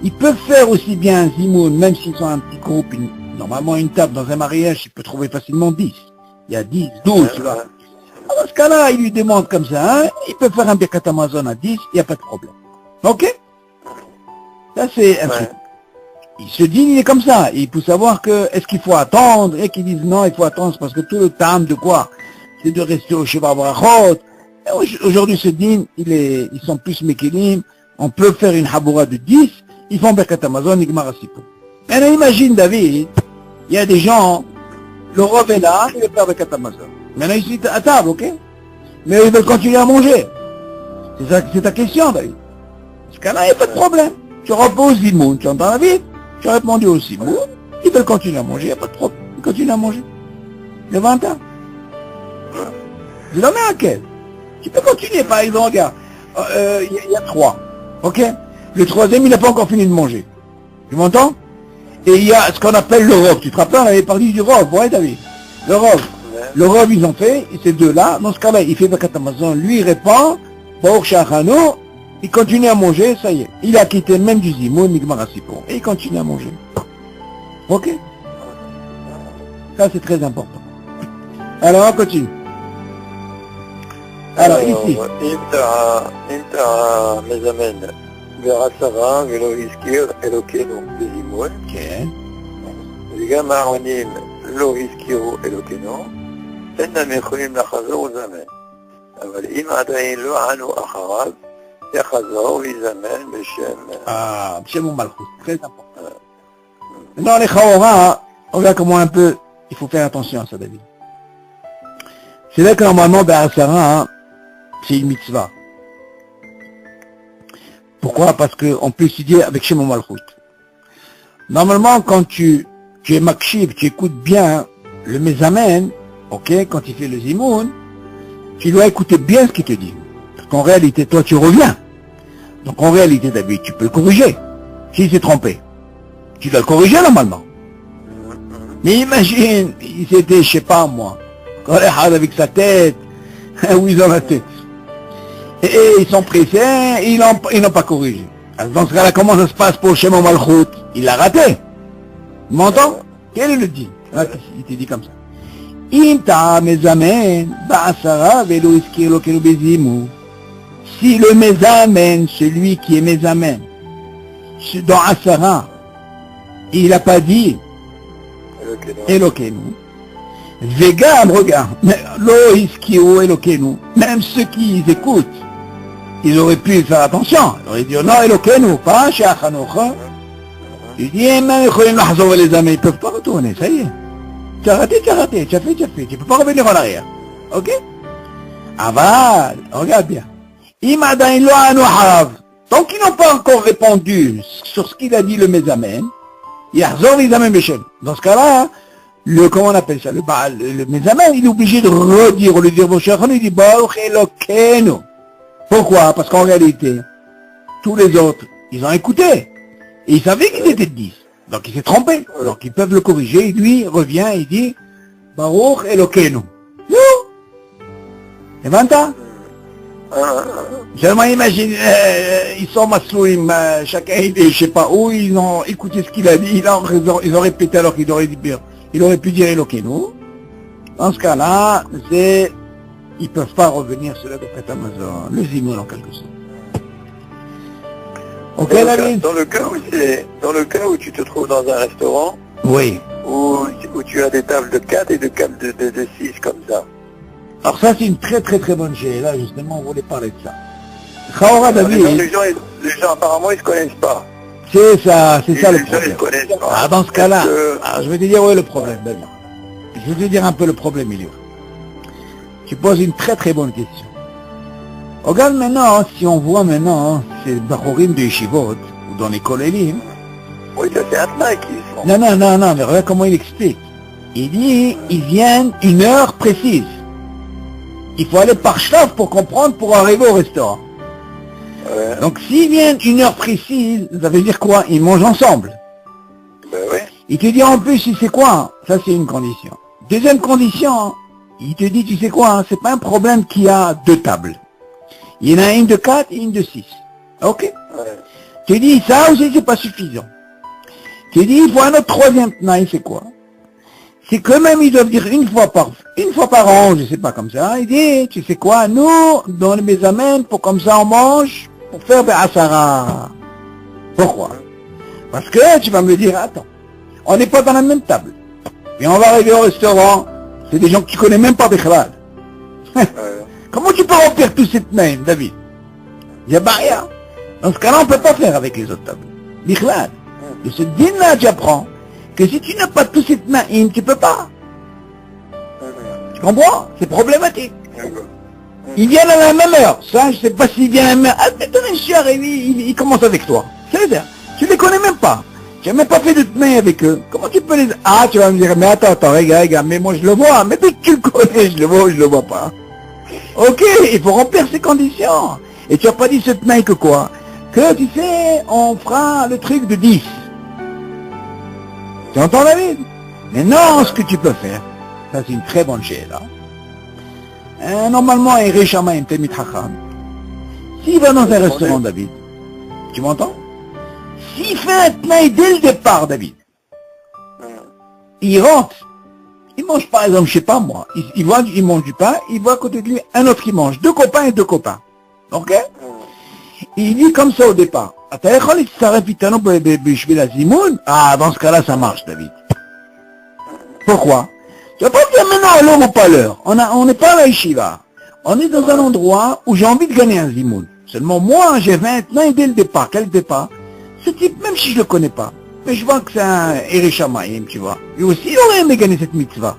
ils peuvent faire aussi bien un zimoun, même s'ils sont un petit groupe. Normalement, une table dans un mariage, il peut trouver facilement 10. Il y a 10, 12, tu vois. Alors, dans ce cas-là, ils lui demandent comme ça, hein, ils peuvent faire un Birkat Amazon à 10, il n'y a pas de problème. Ok? Ça, c'est un truc. Il se dit, il est comme ça. Il faut savoir que, est-ce qu'il faut attendre? Et qu'ils disent non, il faut attendre, parce que tout le temps de quoi? C'est de rester au Sheva Brachot. Aujourd'hui, ce din, ils sont plus mékélim. On peut faire une haboura de 10. Ils font Birkat Amazon, Igmar Asipo. Maintenant, imagine, David, il y a des gens, le rov est là, il veut faire Birkat Amazon. Maintenant, ils sont à table, ok? Mais ils veulent continuer à manger. C'est ta question, David. Dans ce cas-là, il n'y a pas de problème. Tu reposes Zimoun, tu entends la vie? Tu as répondu au Zimoun, ils veulent continuer à manger, il n'y a pas de problème. Ils continuent à manger. Le 20 ans. Je l'en mets à quel? Tu peux continuer, par exemple, regarde. Il y a 3. Ok? Le troisième, il n'a pas encore fini de manger. Tu m'entends? Et il y a ce qu'on appelle le rov. Tu te rappelles, on avait parlé du rov, ouais, David? Le rov. Le Rav, ils ont fait, ces deux-là, dans ce cas-là, il fait Birkat Hamazon, lui il répond, Baruch Shachano, il continue à manger, ça y est. Il a quitté même du Zimoun, Migmar Asipo, et il continue à manger. Ok? Ça c'est très important. Alors on continue. Alors ici. אם אתה מזמן בעשרה ולא הזכיר אלוקינו בזימון, כן. וגם העונים לא הזכירו אלוקינו, אינם יכולים לחזור ולזמן. אבל אם עדיין לא ענו אחריו, יחזור ויזמן בשם ומלכות, très important. Dans les Chaora, on regarde comment un peu, il faut faire attention à ça, David. C'est vrai que normalement, Be'asara, c'est une mitzvah. Pourquoi? Parce qu'on peut étudier avec Shem Malchut. Normalement, quand tu es makshiv, tu écoutes bien le mezamen, ok, quand il fait le zimoun, tu dois écouter bien ce qu'il te dit. Parce qu'en réalité, toi, tu reviens. Donc en réalité, David, tu peux le corriger. S'il s'est trompé, tu dois le corriger normalement. Mais imagine, il s'était, je sais pas moi, avec sa tête, où ils ont la tête. Et ils sont pressés, ils n'ont pas corrigé. Alors, dans ce cas-là, comment ça se passe pour Shema Malchut? Il l'a raté. Tu m'entends? Quel est le dit? Il te dit comme ça. Si le mezamen, celui qui est mezamen, dans Asara, il n'a pas dit Elokenu. Vegam, regarde, lo iskiru Elokenu. Même ceux qui écoutent, ils auraient pu faire attention. Ils auraient dit non Elokenu, pas Sheachanocha. Il dit même les amis, ils ne peuvent pas retourner, ça y est. Tu as raté, tu as fait, tu ne peux pas revenir en arrière. Ok? Aval, regarde bien. Tant qu'ils n'ont pas encore répondu sur ce qu'il a dit le Mezamen, dans ce cas-là, comment on appelle ça, le Mezamen, il est obligé de redire, au lieu de dire mon cher, il dit Baruch Elokeinu. Pourquoi? Parce qu'en réalité, tous les autres, ils ont écouté. Et ils savaient qu'ils étaient 10. Donc il s'est trompé. Donc ils peuvent le corriger. Lui revient, il dit Baruch Elokeinu. Non. Et maintenant, seulement imagine, ils sont maslouim, chacun je sais pas où, ils ont écouté ce qu'il a dit, ils ont répété alors qu'il aurait dit bien. Il aurait pu dire Elokeinu. Dans ce cas-là, ils peuvent pas revenir sur la Birkat Hamazon, le zimoun en quelque sorte. Ok, dans le cas où tu te trouves dans un restaurant, oui, où tu as des tables de 4 et de 6 comme ça. Alors ça c'est une très bonne chose. Là justement on voulait parler de ça. Chaora David. Les gens apparemment ils se connaissent pas. C'est ça le gens, problème. ils connaissent pas. Ah, dans ce cas-là, je vais te dire où est le problème, David. Je vais te dire un peu le problème, il est où. Tu poses une très bonne question. Regarde maintenant, si on voit maintenant ces bachorim de Yeshivot, ou dans les kolélim. Oui, ça c'est un tnaï qu'ils font. Non, mais regarde comment il explique. Il dit, ils viennent une heure précise. Il faut aller par shlaf pour comprendre, pour arriver au restaurant. Ouais. Donc s'ils viennent une heure précise, ça veut dire quoi? Ils mangent ensemble. Ben oui. Il te dit en plus, tu sais quoi? Ça c'est une condition. Deuxième condition, il te dit, tu sais quoi? C'est pas un problème qu'il y a deux tables. Il y en a une de 4 et une de 6. Ok? Ouais. Tu dis, ça aussi c'est pas suffisant. Tu dis, il faut un autre troisième tnaï, c'est quoi? C'est que même ils doivent dire une fois par an, je sais pas comme ça, il dit, tu sais quoi, nous, dans les Mezamen, pour comme ça on mange, pour faire Be'asara. Pourquoi? Parce que tu vas me dire, attends, on n'est pas dans la même table. Et on va arriver au restaurant, c'est des gens que tu connais même pas Bichlal. Comment tu peux remplir tout cette main, David? Il y a barrière. Dans ce cas-là, on ne peut pas faire avec les autres tables. Bichlal. De ce din-là, tu apprends que si tu n'as pas tous cette main, tu peux pas. Tu comprends? C'est problématique. Ils viennent à la même heure. Ça, je sais pas s'ils viennent à la même heure. Ah, mais ton cher, il commence avec toi. C'est-à-dire, tu les connais même pas. Tu n'as même pas fait de main avec eux. Comment tu peux les... Ah, tu vas me dire, mais attends, regarde, mais moi je le vois. Mais dès que tu le connais, je le vois ou je le vois pas. Ok, il faut remplir ces conditions. Et tu n'as pas dit cette main que quoi? Que, tu sais, on fera le truc de 10. Tu entends, David? Mais non, ce que tu peux faire, Ça, c'est une très bonne sheila. Normalement, un Réchamaïm, Temit Chacham, s'il va dans un restaurant, David, tu m'entends? S'il fait un tnaï dès le départ, David, il rentre, il mange par exemple, je sais pas moi, il mange du pain, il voit à côté de lui un autre qui mange, deux copains et deux copains. Ok? Il dit comme ça au départ. Ah, dans ce cas-là, ça marche, David. Pourquoi? Tu vas pas dire maintenant à l'heure ou pas à l'heure. On n'est pas à la yeshiva. On est dans un endroit où j'ai envie de gagner un zimoun. Seulement moi, j'ai 20 ans et dès le départ, quel départ? Ce type, même si je le connais pas, mais je vois que c'est un Ereshamayim, tu vois. Et aussi, il aurait aimé gagner cette mitzvah.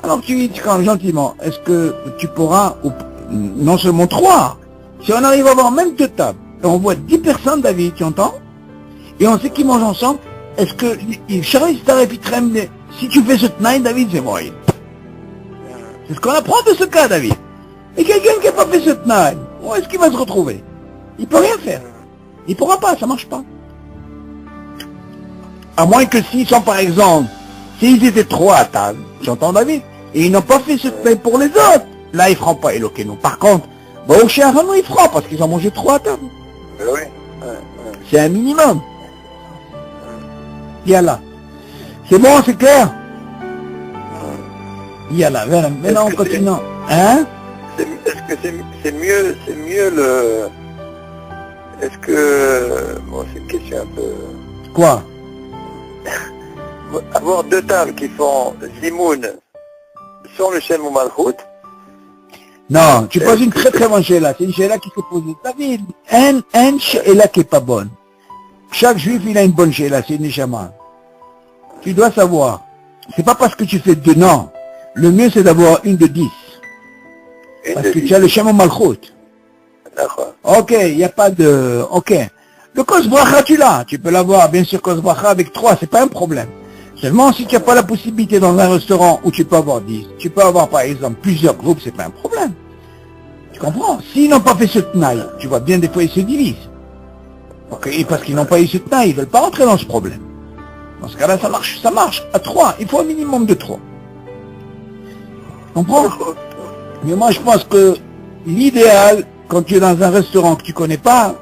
Alors tu dis quand gentiment, est-ce que tu pourras, ou, non seulement 3, si on arrive à avoir même 2 tables, et on voit 10 personnes, David, tu entends? Et on sait qu'ils mangent ensemble, est-ce que, si tu fais ce tnaï, David, c'est moi. C'est ce qu'on apprend de ce cas, David. Et quelqu'un qui n'a pas fait ce tnaï, où est-ce qu'il va se retrouver? Il peut rien faire. Il pourra pas, ça marche pas. À moins que s'ils sont, par exemple, s'ils étaient 3 à table, j'entends David, et ils n'ont pas fait ce tnaï pour les autres, là, ils ne feront pas Elokeinu. Par contre, au chien, ils feront, parce qu'ils ont mangé 3 à table. Oui. C'est un minimum. Yallah. C'est bon, c'est clair? Yallah, maintenant on continue. Hein? Est-ce que c'est mieux le... Est-ce que... Bon, c'est une question un peu... Quoi? Avoir 2 tables qui font zimoun sans le Shem ou Malchut. Non, tu poses une très très bonne sheila. C'est une sheila qui se pose. David, un sheila qui est pas bonne. Chaque juif, il a une bonne sheila, c'est une neshama. Tu dois savoir. C'est pas parce que tu fais 2, non. Le mieux, c'est d'avoir une de 10. Parce que tu as le Shem ou Malchut. D'accord. Ok, il n'y a pas de... Ok. Le Kos Bracha, tu l'as. Tu peux l'avoir, bien sûr, Kos Bracha avec 3, c'est pas un problème. Seulement, si tu n'as pas la possibilité dans un restaurant où tu peux avoir 10, tu peux avoir, par exemple, plusieurs groupes, c'est pas un problème. Tu comprends? S'ils n'ont pas fait ce tnaï, tu vois bien, des fois, ils se divisent. Ok, et parce qu'ils n'ont pas eu ce tnaï, ils ne veulent pas rentrer dans ce problème. Dans ce cas-là, ça marche. À 3, il faut un minimum de 3. Tu comprends? Mais moi, je pense que l'idéal, quand tu es dans un restaurant que tu connais pas,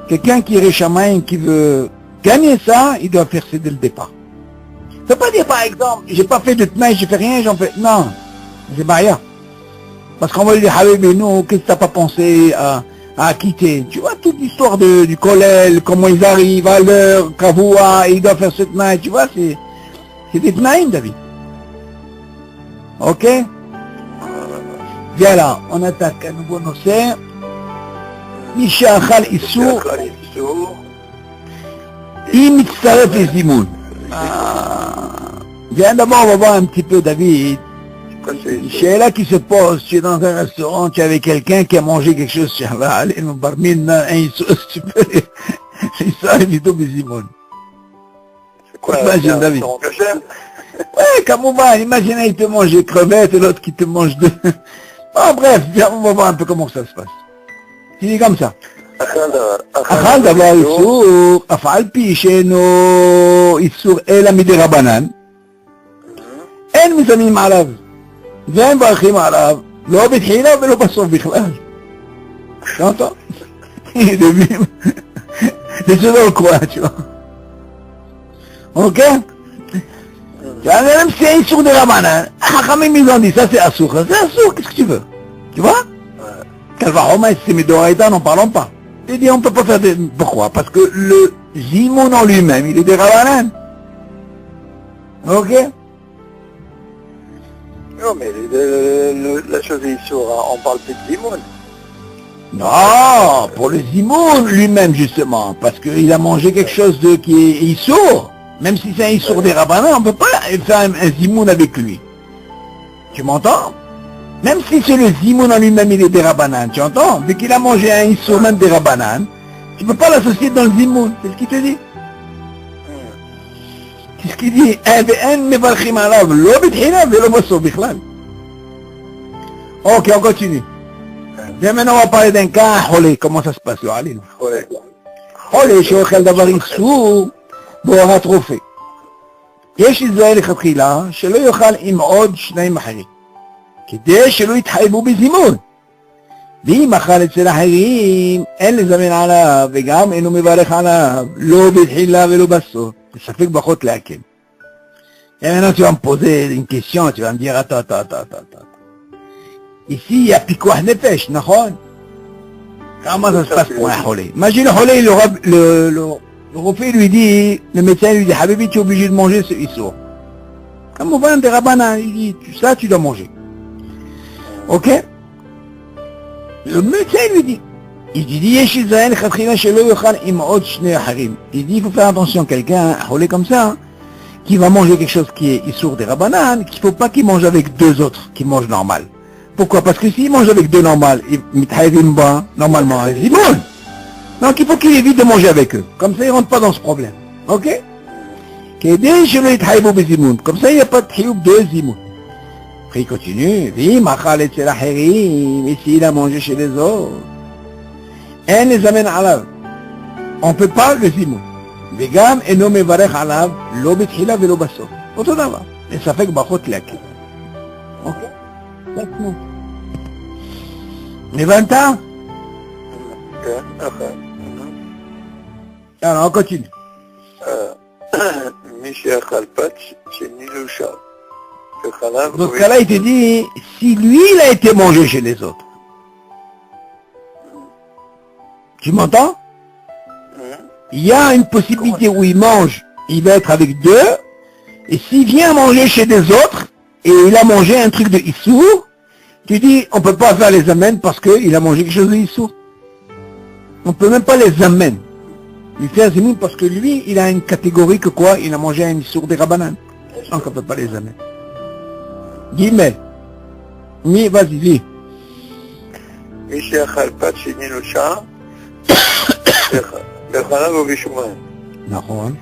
quelqu'un qui est Réchamaïm, qui veut gagner ça, il doit faire ça dès le départ. Ça veut pas dire, par exemple, j'ai pas fait de tnaï, j'ai fait rien, j'en fais... Non, c'est pas rien. Parce qu'on va lui dire, Habib, nous, qu'est-ce que t'as pas pensé à quitter? Tu vois, toute l'histoire du kollel, comment ils arrivent à l'heure, Kavoua, ils doivent faire ce tnaï, tu vois, c'est des tnaïm, David. Ok? Viens là, on attaque un nouveau nocé. Misha Achal Issur, Imitzaref et Zimoun. Viens d'abord, on va voir un petit peu, David. Sheila qui se pose, tu es dans un restaurant, tu es avec quelqu'un qui a mangé quelque chose, tu vas aller, mon barmine, un Issur, tu peux, Issar et Zimoun. C'est quoi, imagine, David. Ouais, comme on va, imagine, il te mange des crevettes et l'autre qui te mange de... Bon, bref, viens, on va voir un peu comment ça se passe. Tu dis comme ça. Achal davar Issur, afal pi she'eno Issur ela midei Rabbanan, en mizamim alav, ואין מברכים עליו, לא בתחילה ולא בסוף בכלל. t'entends? C'est selon quoi, tu vois. Ok? Même si c'est un Issur de Rabbanan, Chachamim ils ont dit, ça c'est Assour, qu'est-ce que tu veux? Tu vois? Calvaroma, si c'est Midoraïta, n'en parlons pas. Il dit, on peut pas faire de... Pourquoi? Parce que le Zimoun en lui-même, il est des Rabbanan. Ok? Non, mais la chose est Issur, on parle plus de Zimoun. Non, pour le Zimoun lui-même, justement, parce qu'il a mangé quelque chose qui est Issur. Même si c'est un Issur des Rabbanan, on ne peut pas faire un Zimoun avec lui. Tu m'entends? Même si c'est le Zimoun en lui-même, il est des Rabbanan, tu entends? Dès qu'il a mangé un Issur même des Rabbanan, tu ne peux pas l'associer dans le Zimoun, c'est ce qu'il te dit. C'est ce qu'il dit. Ok, on continue. Bien, maintenant on va parler d'un cas, Holé, comment ça se passe, Holé? Holé, Sheochel Davar Issur, Borat Rofé. יש להיזהר לכתחילה שלא יאכל עם עוד שניים אחרים, כדי שלא יתחייבו בזימון. ואם אכל אצל אחרים, אין לזמן עליו, וגם אינו מברך עליו, לא בתחילה ולא בסוף. זה ספק ברכות להקל. Et maintenant tu vas me poser une question, tu vas me dire, attends. Ici, il y a pikuach nefesh, נכון? Comment ça se passe pour un cholé? Imagine le cholé, le rofé lui dit, le médecin lui dit, Habibi, tu es obligé de manger ce issour. Comme on va des rabbins, il dit, ça tu dois manger. Ok? Le médecin lui dit, il dit, Yesh Israël, Khatkhila, Shelo Yochal, Im'od, Shnei Harim. Il dit, il faut faire attention, quelqu'un, un cholé comme ça, qui va manger quelque chose qui est issour des rabbanan, qu'il ne faut pas qu'il mange avec deux autres qui mangent normal. Pourquoi? Parce que s'il mange avec deux normales, normalement, ils mangent. Donc il faut qu'il évite de manger avec eux. Comme ça, il ne rentre pas dans ce problème. Ok? Comme ça, il n'y a pas de trioub de zimoun. Après, il continue. Et s'il a mangé chez les autres, on ne peut pas le zimoun. וגם אינו מברך עליו לא בתחילה ולא בסוף. אותו דבר. לספק ברכות להקל. אוקיי? הבנת? כן, נכון. יאללה, continue. מי שאכל פת שני לא שב. וחלב... Dans ce cas-là, il te dit, si lui, il a été mangé chez les autres. Tu m'entends? Il y a une possibilité où il mange, il va être avec deux, et s'il vient manger chez des autres, et il a mangé un truc de Issour, tu dis, on ne peut pas faire les amènes parce qu'il a mangé quelque chose de Issour. On ne peut même pas les amènes. Lui faire zimoun parce que lui, il a une catégorie que quoi, il a mangé un Issour des Rabbanan. Donc on ne peut pas les amènes. Guillemets. Oui, vas-y, lis. מי שאכל פת שני לא שב, בחלב ובשומן. נכון.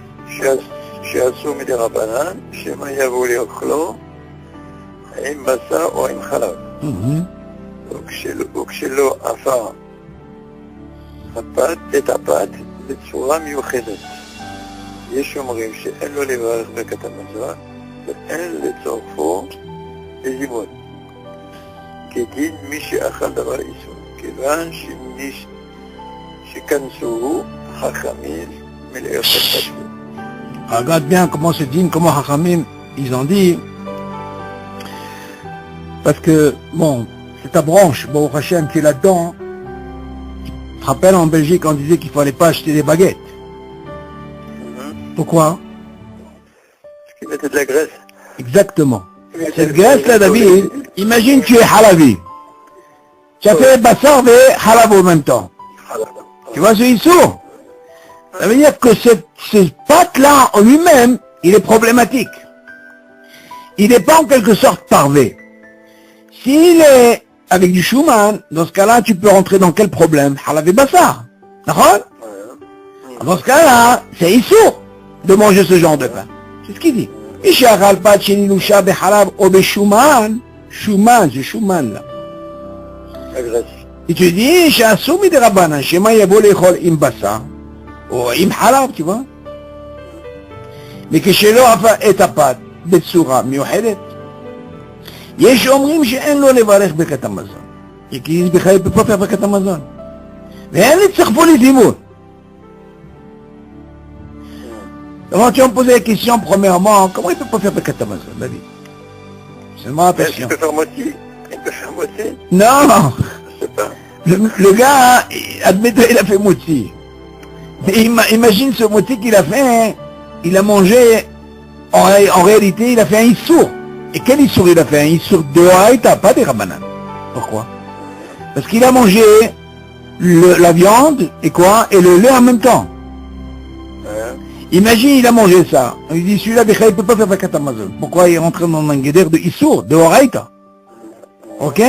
שעשו מדי רבנן, שמא יבואו לאכלו עם בשר או עם חלב. וכשלא עפה את הפת בצורה מיוחדת. יש אומרים שאין לו לברך ברכת המזון ואין לצורפו לזימון. כדין מי שאכל דבר איסור, כיוון שכנסוהו חכמים מלאכול פת. Regarde bien comment se dit, comment Hachamim, ils ont dit, parce que, bon, c'est ta branche, bon, Hachem, tu es là-dedans. Tu te rappelles, en Belgique, on disait qu'il ne fallait pas acheter des baguettes. Pourquoi? Parce qu'ils mettaient de la graisse. Exactement. Cette graisse-là, David, imagine tu es halavi. Tu as fait bassar et halab en même temps. Tu vois ce issou? Ça veut dire que ce pâte-là, en lui-même, il est problématique. Il n'est pas en quelque sorte parvé. S'il est avec du chouman, dans ce cas-là, tu peux rentrer dans quel problème? Halab et bassar. D'accord? Dans ce cas-là, c'est issou de manger ce genre de pain. C'est ce qu'il dit. Ishachal pat shenilusha behalab ou beshuman. Chouman, c'est chouman là. La graisse. Et tu dis, שעשו מדי רבנן, שמה יבוא לאכול עם בשר, או עם חלב, tu vois. וכשלא עפה את הפת בצורה מיוחדת, יש אומרים שאין לו לברך ברכת המזון. כי בכלל peut pas faire ברכת המזון. ואין לצרפו לזימון. Alors tu vas me poser la question, premièrement, comment il peut pas faire ברכת המזון, David? Seulement attention. Il peut faire moitié. Il peut faire moitié. Non. Je sais pas. Le gars, admettons, il a fait moitié. Mais imagine ce moitié qu'il a fait, il a mangé, en réalité, il a fait un issour. Et quel issour il a fait? Un issour de haïta, pas des rabanan. Pourquoi? Parce qu'il a mangé la viande, et quoi? Et le lait en même temps. Imagine, il a mangé ça. Il dit, celui-là, il ne peut pas faire Birkat Hamazon. Pourquoi il est rentré dans un guédère de issour, de haïta? Ok?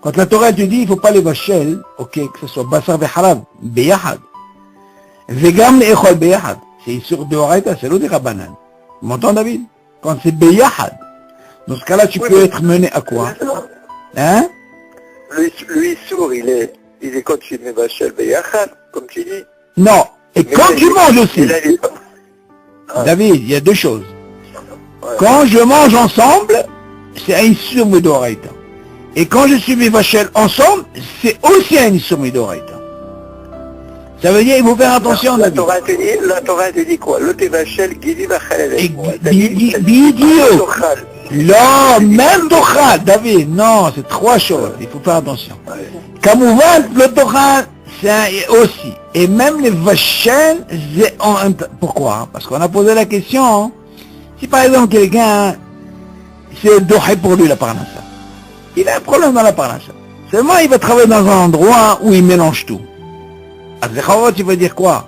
Quand la Torah te dit, il ne faut pas les vachel, ok, que ce soit basar et halab, beyahad. Vegam le'echol beyahad. C'est issour de haïta, c'est l'eau des rabanan. Tu m'entends, David? Quand c'est beyahad, dans ce cas-là, tu peux être mené à quoi? Hein? Le issour, il est quand tu mets vachel beyachad, comme tu dis. Non. Et Mais quand tu manges aussi. David, David, il y a deux choses. Ouais. Quand je mange ensemble, c'est un Issur Midoraita. Et quand je suis Mivachel ensemble, c'est aussi un Issur Midoraita. Ça veut dire qu'il faut faire attention, la David. Torah te dit quoi? Le Tevachel Gidi Vachel Et avec Bidio. Non, même Tochal, David, non, c'est trois choses, il faut faire attention. Kamouvan, le Tochal, c'est aussi. Et même les Vachel, pourquoi? Parce qu'on a posé la question, si par exemple quelqu'un, c'est Dohé pour lui la parnassa. Il a un problème dans la parnassa. Seulement, il va travailler dans un endroit où il mélange tout. Azekhavot, il va dire quoi?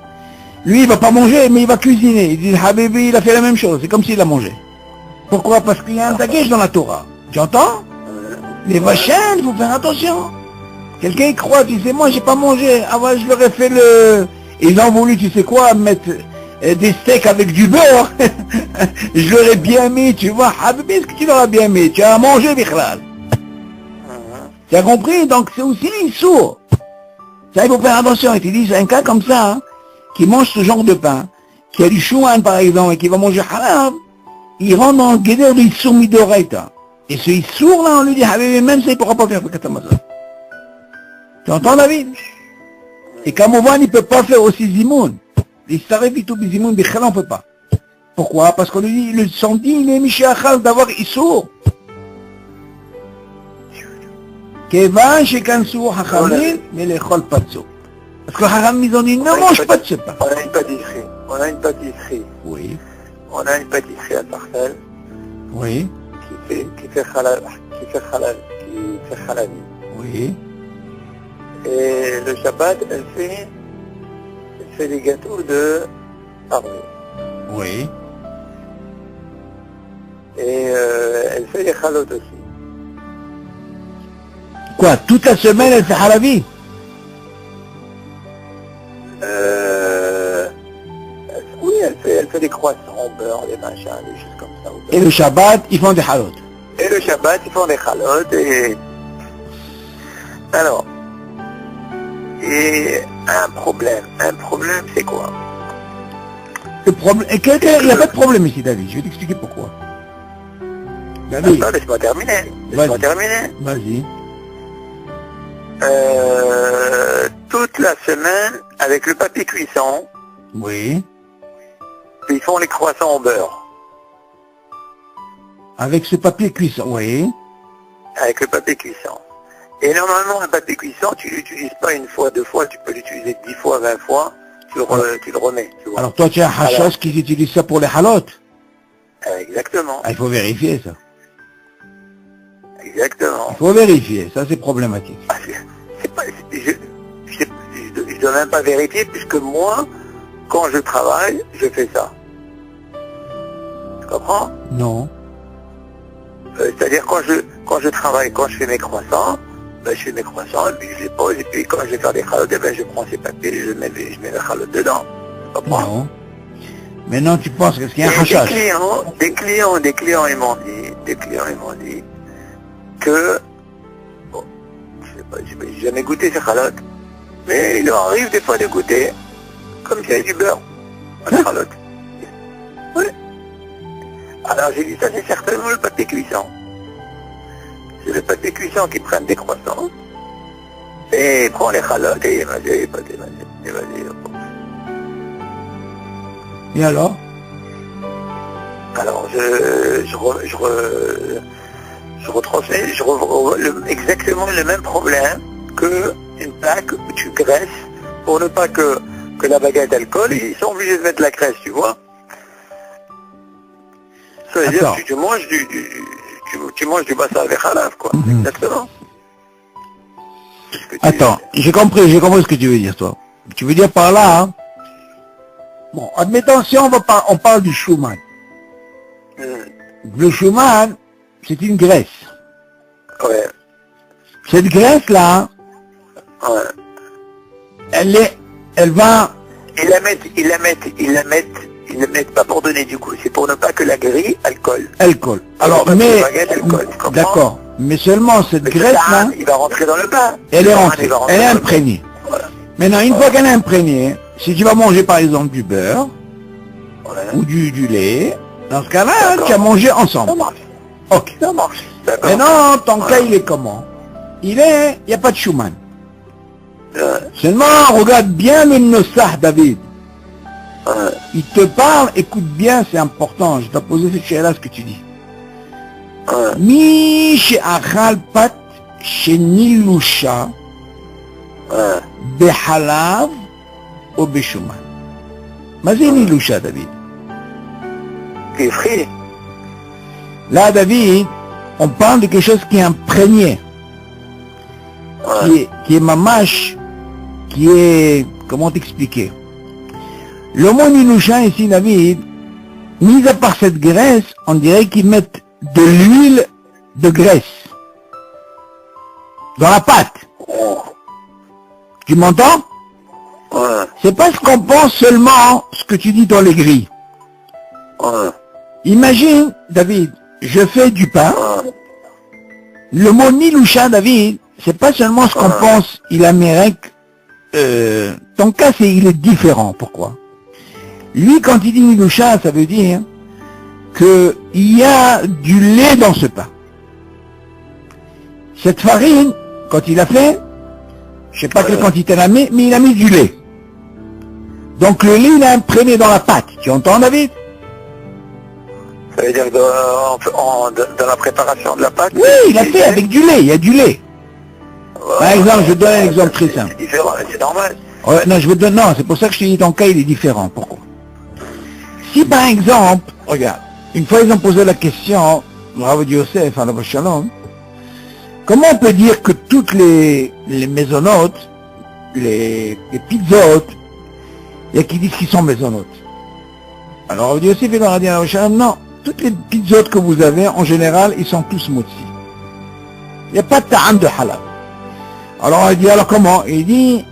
Lui, il va pas manger, mais il va cuisiner. Il dit, Habibi, il a fait la même chose. C'est comme s'il a mangé. Pourquoi? Parce qu'il y a un dagesh dans la Torah. Tu entends? Les vachins, il faut faire attention. Quelqu'un il croit, tu sais, moi j'ai pas mangé. Ah ouais, je leur ai fait le... Ils ont voulu, tu sais quoi, mettre des steaks avec du beurre. Je leur ai bien mis, tu vois. Habibi, est-ce que tu leur as bien mis? Tu as mangé, Bichlal. Tu as compris? Donc c'est aussi sourd. Ça, il faut faire attention. Et tu dis, c'est un cas comme ça, hein, qui mange ce genre de pain, qui a du chouan, par exemple, et qui va manger halal, il rentre dans le guédère de Issour Midoraita. Et ce Issour, là, on lui dit, Habibi, même ça, il ne pourra pas faire le Katamazon. Tu entends, David? Et Kamouvan, il ne peut pas faire aussi Zimoun. Il s'arrête et tout, Zimoun, Bichala, on ne peut pas. Pourquoi? Parce qu'on lui dit, le senti, il est Miché Achal d'avoir Issour. Kevan shekansou hachamim, mais les chol pas de soupe. Parce que hachamim, ils ont dit, ne mange pas de soupe. On a une pâtisserie. Oui. On a une pâtisserie à Sarcelles. Oui. Qui fait halavi. Oui. Et le Shabbat, elle fait des gâteaux de armée. Oui. Et elle fait des chalots aussi. Quoi, toute la semaine, elle fait halavi? Oui, elle fait des croissants au beurre, des machins, des choses comme ça. Et le Shabbat, ils font des halot. Et le Shabbat, ils font des chalotes et... Alors, et un problème, c'est quoi? Le problème, il n'y a pas de problème ici, David. Je vais t'expliquer pourquoi. David, Attends, laisse-moi terminer. vas-y. Toute la semaine, avec le papier cuisson, Oui. ils font les croissants au beurre. Avec ce papier cuisson, oui. Avec le papier cuisson. Et normalement, un papier cuisson, tu l'utilises pas une fois, deux fois, tu peux l'utiliser 10 fois, 20 fois, tu le remets. Tu vois. Alors toi, tu as un hachos qui utilise ça pour les halot. Exactement. Ah, il faut vérifier ça. Exactement. Il faut vérifier, ça c'est problématique. Ah, je dois même pas vérifier, puisque moi, quand je travaille, je fais ça. Tu comprends? Non. C'est-à-dire quand je travaille, quand je fais mes croissants, ben, je fais mes croissants, et puis je les pose, et puis quand je vais faire des chalotes, ben, je prends ces papiers, je mets les chalotes dedans. Tu comprends? Non. Maintenant tu penses qu'il y a un Et hachas. des clients, ils m'ont dit que, bon, je sais pas, j'ai jamais goûté ces chalotes, mais il leur arrive des fois de goûter comme s'il y avait du beurre à la chalote. Oui. Alors j'ai dit, ça c'est certainement le papier cuisson. C'est le papier cuisson qui prend des croissants, et il prend les chalotes, et vas-y. Et alors? Alors je retransmets exactement le même problème que une plaque où tu graisses pour ne pas que la baguette elle colle, ils sont obligés de mettre la graisse, tu vois. Ça veut dire que tu manges du bassa avec halaf, quoi. Exactement. Attends, j'ai compris ce que tu veux dire, toi. Tu veux dire par là, hein? Bon, admettons, si on parle du Schumann. Le Schumann, c'est une graisse. Ouais. Cette graisse-là, Ouais. elle va... Ils la mettent pas pour donner du goût, c'est pour ne pas que la grille, elle colle. Elle colle. Alors, Parce que mais... la baguette, elle colle, tu comprends? D'accord. Mais seulement cette Mais graisse-là, ça, il va rentrer dans le pain. elle est rentrée. Il va rentrer Elle est dans le imprégnée. pain. Voilà. Maintenant, une fois qu'elle est imprégnée, si tu vas manger par exemple du beurre, Ouais. ou du lait, Dans ce cas-là, D'accord. tu as mangé Ça ensemble. marche. Ok. Ça marche. D'accord. Maintenant, ton cas, il est comment? Il n'y a pas de Schumann. Seulement, regarde bien le Nosah, David. Il te parle, écoute bien, c'est important. Je dois poser cette chose-là, ce que tu dis. Mi she'achal pat shenilusha behalav ou beshuman. Mais c'est nilusha, David. Qui est frit. Là, David, on parle de quelque chose qui est imprégné, qui est mamache, qui est, comment t'expliquer? Le mot nilusha ici, David, mis à part cette graisse, on dirait qu'ils mettent de l'huile de graisse dans la pâte. Tu m'entends? C'est pas ce qu'on pense seulement, ce que tu dis dans les grilles. Imagine, David, je fais du pain. Le mot nilusha, David, c'est pas seulement ce qu'on pense, il amérique. Ton cas, il est différent. Pourquoi? Lui, quand il dit nilusha, ça veut dire qu'il y a du lait dans ce pain. Cette farine, quand il a fait, je sais pas quelle quantité il a mis, mais il a mis du lait. Donc le lait, il a imprégné dans la pâte. Tu entends, David? Ça veut dire que dans la préparation de la pâte. Oui, il a fait avec du lait, il y a du lait. Par exemple, je donne un exemple très simple. C'est différent, c'est normal. Ouais, non, non, c'est pour ça que je te dis ton cas, il est différent. Pourquoi? Si par exemple, regarde, une fois ils ont posé la question, Rav Yosef, à la Shalom, comment on peut dire que toutes les maisonnotes, les pizzotes, il y a qui disent qu'ils sont maisonnotes. Alors Rav Yosef, il leur a dit à la Shalom, non, toutes les pizzotes que vous avez, en général, ils sont tous motzi. Il n'y a pas de ta'am de halal. Alors il dit, alors comment? Il dit,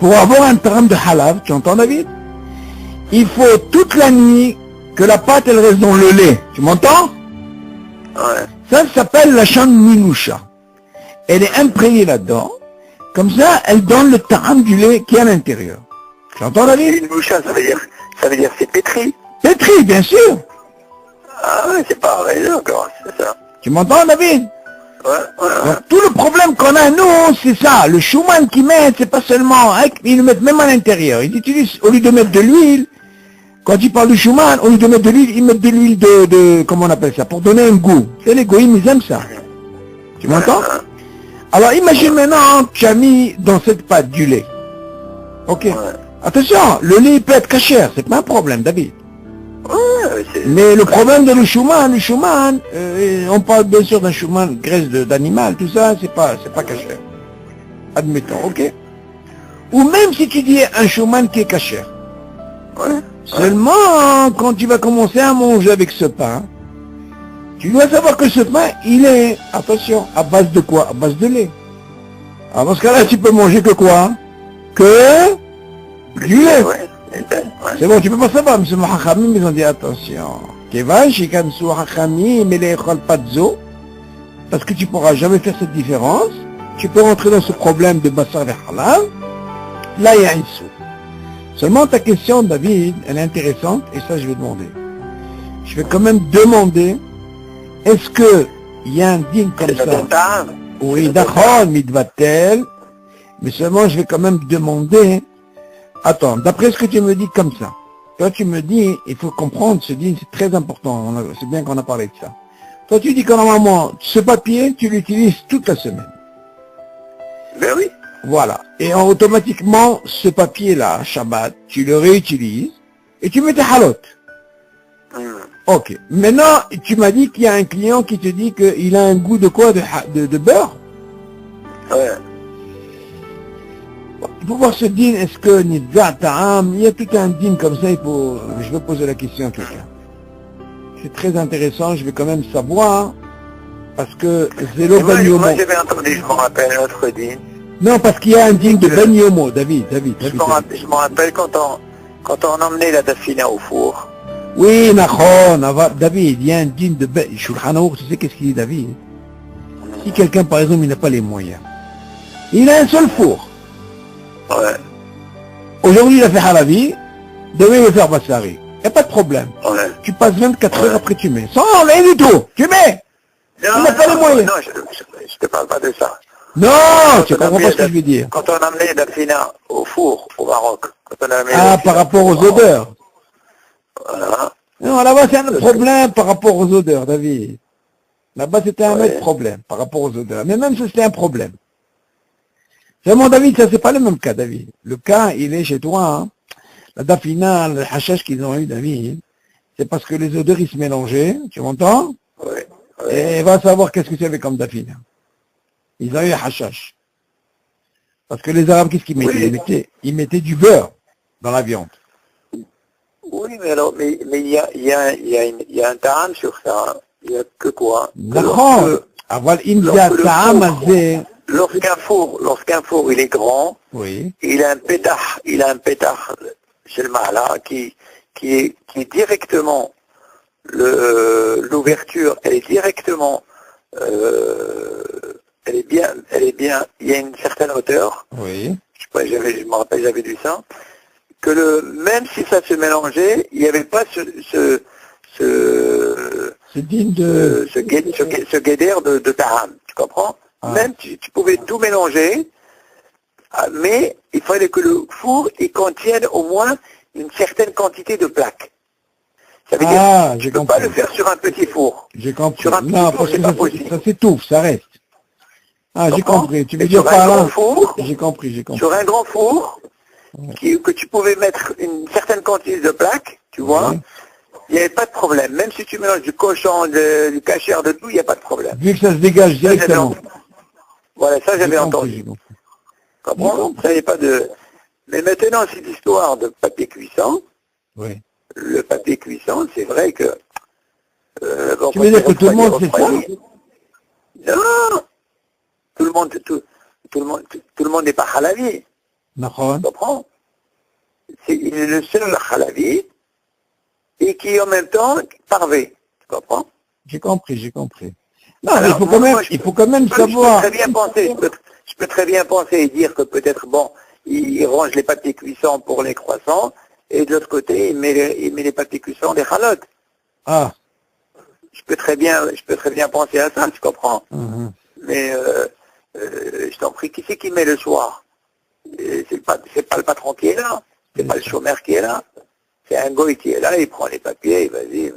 pour avoir un ta'am de halal, tu entends, David? Il faut toute la nuit que la pâte, elle reste dans le lait. Tu m'entends? Ça s'appelle la chan nilusha. Elle est imprégnée là-dedans. Comme ça, elle donne le ta'am du lait qui est à l'intérieur. Tu entends, David? Nilusha, ça veut dire c'est pétri. Pétri, bien sûr. Ah oui, c'est pareil, d'accord, c'est ça. Tu m'entends, David? Donc, tout le problème qu'on a, nous, c'est ça. Le Schumann qu'ils mettent, c'est pas seulement, hein, ils le mettent même à l'intérieur. Ils utilisent, au lieu de mettre de l'huile, quand ils parlent du Schumann, au lieu de mettre de l'huile, ils mettent de l'huile de, comment on appelle ça, pour donner un goût. C'est les goïms, ils aiment ça. Tu m'entends? Alors, imagine maintenant, tu as mis dans cette pâte du lait. Ok. Attention, le lait peut être cachère, c'est pas un problème, David. Mais le problème de le Schumann, on parle bien sûr d'un Schumann, graisse d'animal, tout ça, c'est pas cachère. Admettons, ok. Ou même si tu dis un Schumann qui est cachère. Seulement, quand tu vas commencer à manger avec ce pain, tu dois savoir que ce pain, il est, attention, à base de quoi? À base de lait. Alors dans ce cas-là, tu peux manger que quoi? Que du lait. C'est bon, tu peux pas savoir, mais Hachamim, ils ont dit attention. Parce que tu pourras jamais faire cette différence. Tu peux rentrer dans ce problème de Bassar et Halal. Là, il y a une soupe. Seulement ta question, David, elle est intéressante, et ça je vais demander. Je vais quand même demander, est-ce que il y a un digne comme ça? Oui, d'accord, mitvatel. Mais seulement je vais quand même demander. Attends, d'après ce que tu me dis comme ça, toi tu me dis, il faut comprendre, ce dîne c'est très important, c'est bien qu'on a parlé de ça. Toi tu dis que normalement, ce papier, tu l'utilises toute la semaine. Ben oui. Voilà. Et automatiquement, ce papier-là, Shabbat, tu le réutilises, et tu mets tes halotes. Ok. Maintenant, tu m'as dit qu'il y a un client qui te dit qu'il a un goût de quoi? De beurre? Ouais. Il faut voir ce dîne, est-ce que Nidza Ta'am, il y a tout un dîne comme ça, je vais poser la question à quelqu'un. C'est très intéressant, je vais quand même savoir, parce que c'est le Ben Yomo. Moi j'avais entendu, je me rappelle, un autre dîne. Non, parce qu'il y a un dîne de Ben Yomo, David. Je me rappelle quand on emmenait la dafina au four. Oui, David, il y a un dîne de Ben, Shulchan Aruch, tu sais qu'est-ce qu'il dit, David? Si quelqu'un, par exemple, il n'a pas les moyens, il a un seul four. Ouais. Aujourd'hui, il a fait halavi, demain, il va faire bassari. n'y a pas de problème. Ouais. Tu passes 24 heures Ouais. après tu mets. Sans rien du tout. Tu mets. Non, n'a pas les moyens. non, je te parle pas de ça. Non, tu Quand on comprends amenait pas ce que je veux dire. Quand on amenait Dafina au four, au Maroc, quand on amenait Ah, Dafina par rapport au aux Maroc, odeurs. Voilà. Non, là-bas, c'est un autre problème par rapport aux odeurs, David. Là-bas, c'était un Ouais. autre problème par rapport aux odeurs. Mais même ça, c'était un problème. Vraiment, David, ça, c'est pas le même cas, David. Le cas, il est chez toi, hein. La dafina, le hashash qu'ils ont eu, David, c'est parce que les odeurs, ils se mélangeaient, tu m'entends? Ouais. Et va savoir qu'est-ce que c'est avec comme dafina. Ils ont eu hashash. Parce que les Arabes, qu'est-ce qu'ils mettaient? Oui. Ils mettaient du beurre dans la viande. Oui, mais alors, mais il y a un ta'am sur ça. Il y a que quoi? Que נכון, lorsque- אבל אם זה lorsque le הטעם four- הזה, Lorsqu'un four, il est grand, oui, il a un pétard chez le Mahla qui est directement l'ouverture, elle est directement, elle est bien, il y a une certaine hauteur, oui, je sais pas, je me rappelle, j'avais vu ça, que même si ça se mélangeait, il n'y avait pas c'est digne de... ce guédère de Taham, tu comprends? Ah. Même tu pouvais tout mélanger, mais il fallait que le four il contienne au moins une certaine quantité de plaques. Ça veut Ah, dire j'ai tu ne peux pas compris. le faire sur un petit four. J'ai compris. Sur un petit Non, four, parce c'est que pas possible. ça s'étouffe, ça reste. Ah, j'ai Comprends? compris. Tu veux Et dire sur par un grand là? four, J'ai compris, j'ai compris. sur un grand four, que tu pouvais mettre une certaine quantité de plaques, tu vois, Oui. il n'y avait pas de problème. Même si tu mélanges du cochon, du cachère, de tout, il n'y a pas de problème. Vu que ça se dégage Ça, j'avais directement. entendu. Voilà, ça j'avais J'ai compris, entendu. j'ai compris. Comprends? Ça, il n'y a pas de... Mais maintenant, cette histoire de papier cuisson, Oui. le papier cuisson, c'est vrai que... bon, Tu veux dire que tout le monde fait ça? Non, tout le monde n'est pas halavi, D'accord. tu comprends? Il est le seul halavi et qui en même temps parvé, tu comprends? J'ai compris, j'ai compris. Non, mais Alors, moi, il faut quand même je peux savoir. très bien penser, je peux très bien penser et dire que peut-être, bon, il range les papiers cuissons pour les croissants, et de l'autre côté, il met les papiers cuissons des chalotes. Ah. Je peux très bien penser à ça, tu comprends? Mhm. Mais je t'en prie, qui c'est qui met le soir? C'est pas le patron qui est là, c'est pas le chômeur qui est là, c'est un goy qui est là, il prend les papiers, vas-y.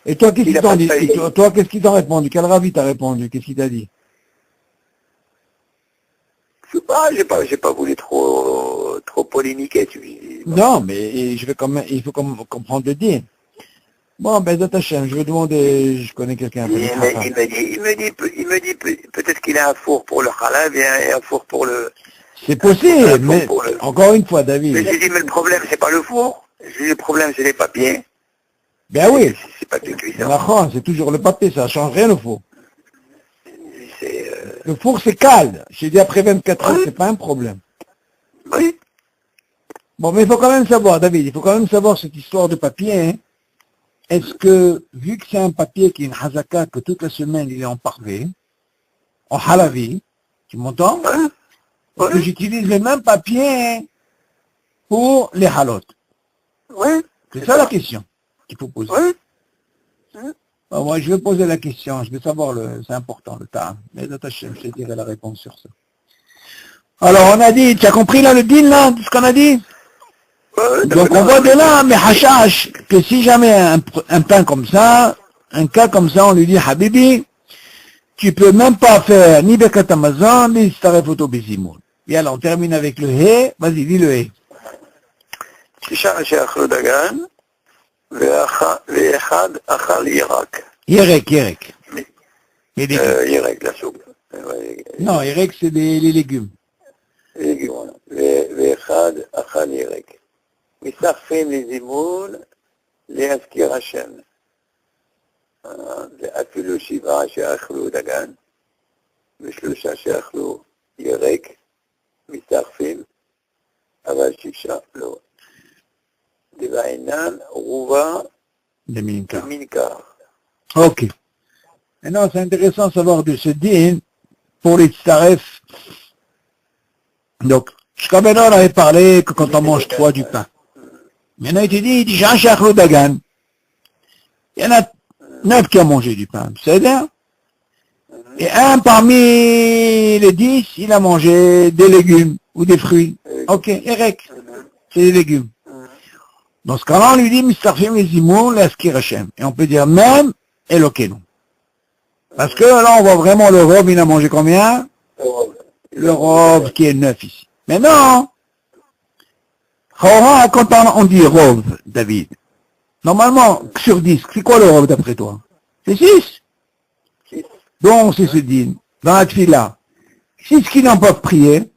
Et toi, qu'est-ce Il qu'ils a t'ont pas de dit? faillite. Et toi, qu'est-ce qu'ils t'ont répondu? Quel ravi t'a répondu? Qu'est-ce qu'il t'a dit? Je sais pas, j'ai pas voulu trop polémiquer, tu vois. Non, mais je vais quand même, il faut comprendre le dire. Bon, ben, Zatachem, je vais demander, je connais quelqu'un un peu. Il me dit peut-être qu'il a un four pour le halal et un four pour le... C'est possible, mais pour le- encore une fois, Mais David. j'ai dit, mais le problème, c'est pas le four. J'ai dit, le problème, c'est les papiers. Ben oui, C'est papier cuisson. la France, c'est toujours le papier, ça change rien le four. C'est... Le four, c'est calme. J'ai dit après 24 heures, Oui. c'est pas un problème. oui. Bon, mais il faut quand même savoir, David, il faut quand même savoir cette histoire de papier, hein. Est-ce que, vu que c'est un papier qui est une hazaka, que toute la semaine il est en parvé, en halavi, tu m'entends? Hein? Est-ce que j'utilise le même papier hein, pour les halotes? Oui. C'est ça la question qu'il faut poser. Oui. Bon, moi, je vais poser la question, je vais savoir, c'est important, le temps. Mais attachez, je te dirai la réponse sur ça. Alors, on a dit, tu as compris là le deal là, tout ce qu'on a dit? Donc on voit de là, mais hashash, que si jamais un pain comme ça, un cas comme ça, on lui dit, Habibi, tu peux même pas faire ni Bekat Amazon, ni Staref Autobizimoun. Et alors, on termine avec le He, vas-y, dis le He. שישה שאכלו דגן, ואחד אכל ירק. Yerek, Yerek. Les légumes. ירק לסוג. Non, Yerek, c'est les légumes. ואחד אכל ירק. מסחפים לזימון להזכיר השם. ואפילו 7 שאכלו דגן, ו3 שאכלו ירק, מסחפים, אבל 6 לא. דבעינן רובה Des minkar. מנקר. Ok. Maintenant, c'est intéressant de savoir de ce din pour les tsaref. Donc, jusqu'à maintenant, on avait parlé que quand on mange 3 du pain. Maintenant, il te dit, Jean Shachlo Dagan. Il y en a 9 qui ont mangé du pain. C'est-à-dire, et un parmi les 10, il a mangé des légumes ou des fruits. Ok, Erek, c'est des légumes. Dans ce cas-là, on lui dit, Mistarfim les Zimoun, l'Askir Hashem. Et on peut dire même, Elokenu. Parce que là, on voit vraiment le robe, il a mangé combien? Le robe qui est 9 ici. Mais non, quand on dit robe, David, normalement, sur 10, c'est quoi le robe d'après toi? C'est 6. Donc, c'est ce din. Dans la tfila, 6 qui n'ont pas prié,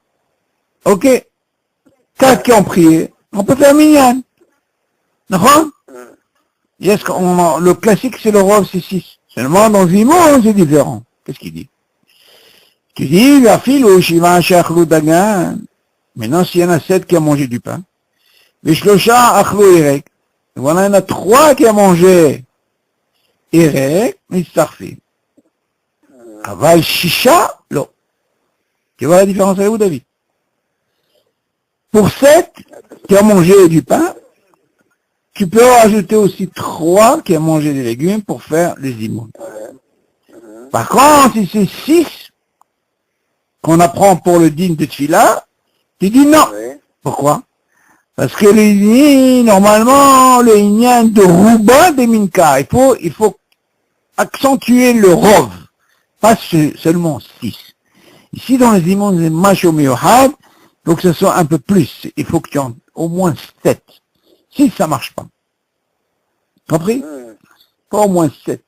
ok, 4 qui ont prié, on peut faire minyan. D'accord? Le classique, c'est le robe, c'est 6. Seulement, dans Zimon, c'est différent. Qu'est-ce qu'il dit? Tu dis, la fille, ou Shiva Shachlu Dagan. Maintenant, s'il y en a 7 qui ont mangé du pain, Vishlosha Achlu Erek. Voilà, il y en a 3 qui ont mangé Erek, Mistarfi. Aval Shisha, lo. Tu vois la différence avec vous, David? Pour 7 qui ont mangé du pain, tu peux rajouter aussi 3 qui ont mangé des légumes pour faire les immondes. Par contre, si c'est 6 qu'on apprend pour le din de Tfila, tu dis non. Pourquoi? Parce que normalement, le inyan de Rouba de Minka, il faut accentuer le rov, pas seulement 6. Ici, dans les immondes de Macho Miohad, il faut que ce soit un peu plus. Il faut que tu en au moins 7. 6, ça marche pas. Compris? Pas au moins 7,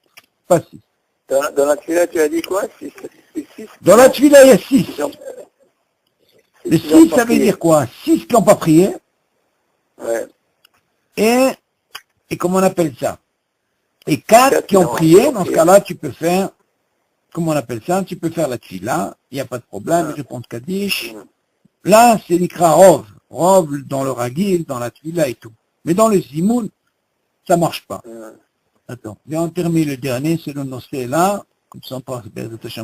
pas 6. Dans la tfila, tu as dit quoi? 6. Dans la tfila, il y a 6. Le 6, ça veut dire quoi? 6 qui n'ont pas prié. Ouais. Et comment on appelle ça? Et 4 qui ont prié. Dans ce cas-là, tu peux faire, comment on appelle ça? Tu peux faire la tfila. Il n'y a pas de problème. Je prends Kaddish. Là, c'est l'ikra rov. Rov dans le ragil, dans la tfila et tout. Mais dans le zimoun, ça marche pas. Attends, on termine le dernier, c'est le nossé là, comme ça on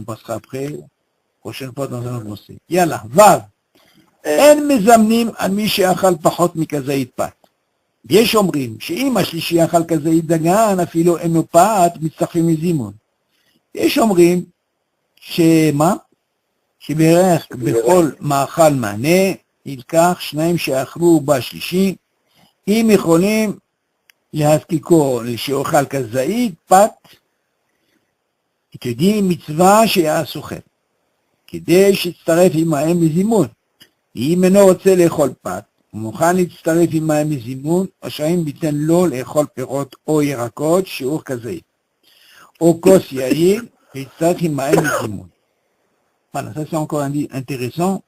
passera après, prochaine fois dans un autre nossé. Yalla, vav. En mezamnim al mi she'achal pachot mikazait pat. יש אומרים שאם השלישי אכל כזית דגן, אפילו אינו פת, מצטרפים מזימון. יש אומרים שמה? שבערך בכל מאכל מענה, ייקח 2 שאכלו בשלישי, אם יכולים להזקיקו שאוכל כזית, פת, תדעי מצווה שיעשו כן, כדי שיצטרף עמהם מזימון. אם אינו רוצה לאכול פת, הוא מוכן להצטרף עמהם מזימון, רשאים ביתן לו לאכול פירות או ירקות, שיעור כזית, או כוס יין, ויצטרף עמהם מזימון. Voilà, ça c'est encore intéressant.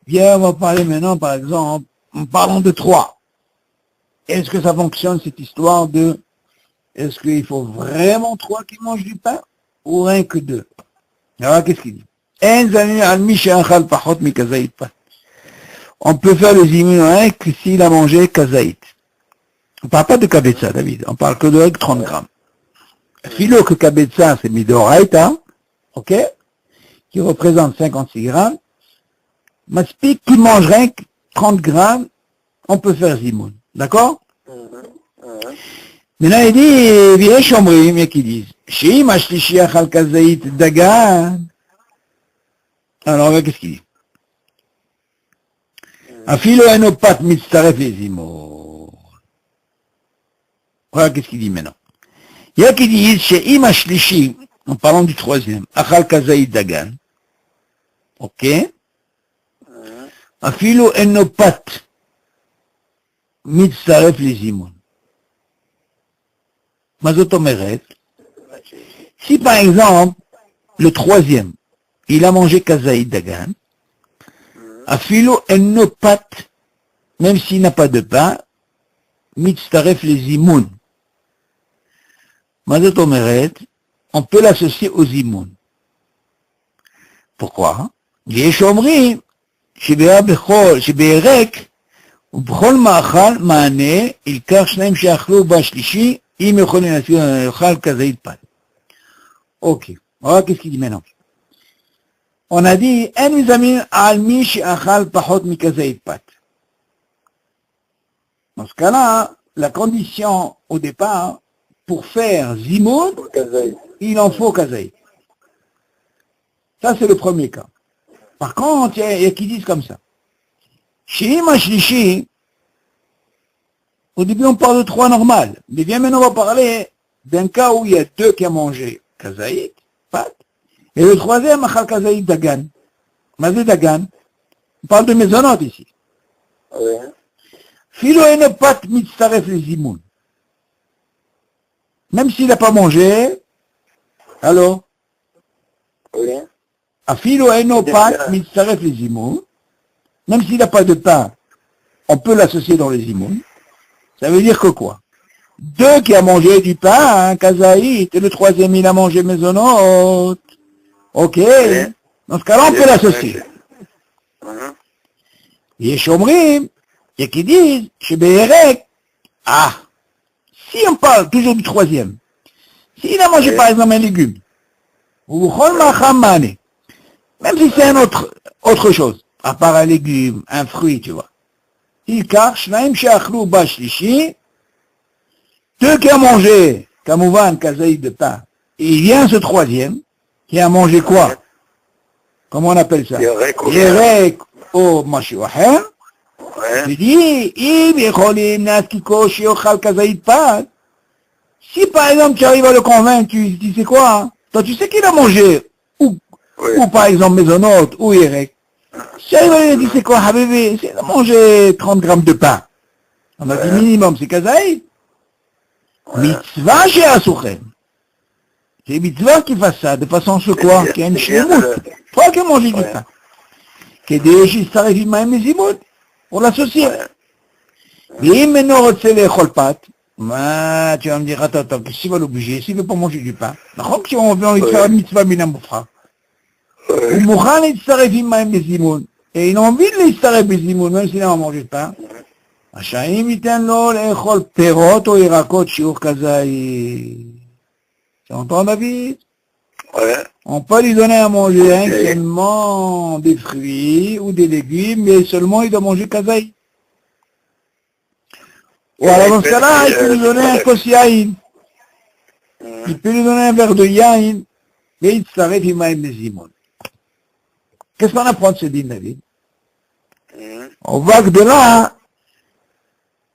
Bien, on va parler maintenant, par exemple, parlons de 3. Est-ce que ça fonctionne, cette histoire de, est-ce qu'il faut vraiment 3 qui mangent du pain, ou rien que 2? Alors, qu'est-ce qu'il dit? On peut faire le zimun que s'il a mangé kazaït. On ne parle pas de kabetza, David, on parle que de 30 grammes. Philo que kabetza, c'est midoraita, ok, qui représente 56 grammes. Maspik qui mange rien que 30 grammes, on peut faire zimoun. D'accord? Maintenant, il dit, viens chomri, mais qui disent, Sheim ashlishi achal kazaït dagan. Alors, qu'est-ce qu'il dit? Afilo enopat mitzaref les zimoun. Voilà, qu'est-ce qu'il dit maintenant? Il y a qui disent, Sheim ashlishi, en parlant du 3e, achal kazaït dagan. Ok? Afilo enopat mitzaref les zimoun. Mazotomeret. Si par exemple, le 3e, il a mangé kazaïd dagan, afilo enopat, même s'il n'a pas de pain, mitzaref les zimoun. Mazotomeret, on peut l'associer aux zimoun. Pourquoi? יש אומרים שבערק ובכל מאכל מענה ילקח 2 שאכלו בשלישי אם יכולים לאכול כזית פת. Ok, voilà qu'est-ce qu'il dit maintenant. On a dit אין מזמין על מי שאכל פחות מכזית פת. Dans ce cas-là, la condition au départ, pour faire zimoun, il en faut kazaït. Ça, c'est le premier cas. Par contre, il y a qui disent comme ça. Chez Mashlishi, au début, on parle de 3 normales. Mais bien maintenant, on va parler d'un cas où il y a 2 qui ont mangé kazaït, pat, et le troisième, achal kazaït dagan. Mazé dagan. On parle de maisonnote ici. Oui. Philo ene pat mitzaref les zimoun. Même s'il n'a pas mangé, alors, Oui. Afilo eno pat mitzaref les zimoun. Même s'il n'a pas de pain, on peut l'associer dans les zimoun. Ça veut dire que quoi? 2 qui a mangé du pain, hein, kazaït, et le troisième il a mangé maisonnote. Ok. Oui. Dans ce cas-là, on peut l'associer. Il y a Shomrim, il y a qui disent, chez Béhérek, si on parle toujours du troisième, s'il a mangé par exemple un légume, ou même si c'est autre chose, à part un légume, un fruit, tu vois, il cache, 2 qui a mangé, kamouvan, kazaïd de pain, et il vient ce troisième, qui a mangé quoi? Comment on appelle ça? Yerek ou mashu aher. Il dit, si par exemple tu arrives à le convaincre, tu dis c'est quoi, hein? Toi tu sais qu'il a mangé, ou par exemple maisonnote, ou Yerek. Si tu arrives à lui dire c'est quoi, Habibi, il a mangé 30 grammes de pain. On a dit minimum, c'est kazaïd. Mitzvah chez Asouchem. C'est mitzvah qui fasse ça, de façon ce quoi, qu'il y a une shlemut. Toi qui as mangé du pain. Qui déjà s'arrive il m'a mis pour l'associer. Mais maintenant, tu sais les cholpat, tu vas me dire, attends, qu'est-ce qu'il va l'obliger, s'il ne veut pas manger du pain. D'accord, si on veut faire un mitzvah mina moufra. Ou mouchan il s'arrive il m'a mis et il a envie de s'arriver bizimoun, même s'il a mangé du pain. Achaim iten lo l'echol perot ou irakot shiur kazaï. Tu entends, David? Ouais. On peut lui donner à manger seulement des fruits ou des légumes, mais seulement il doit manger kazaï. Ou alors dans ce cas-là, il peut lui donner un kos yaïn. Il peut lui donner un verre de yaïn, mais il s'arrête, il m'a aimé zimoun. Qu'est-ce qu'on apprend de ce din, David? On voit que de là,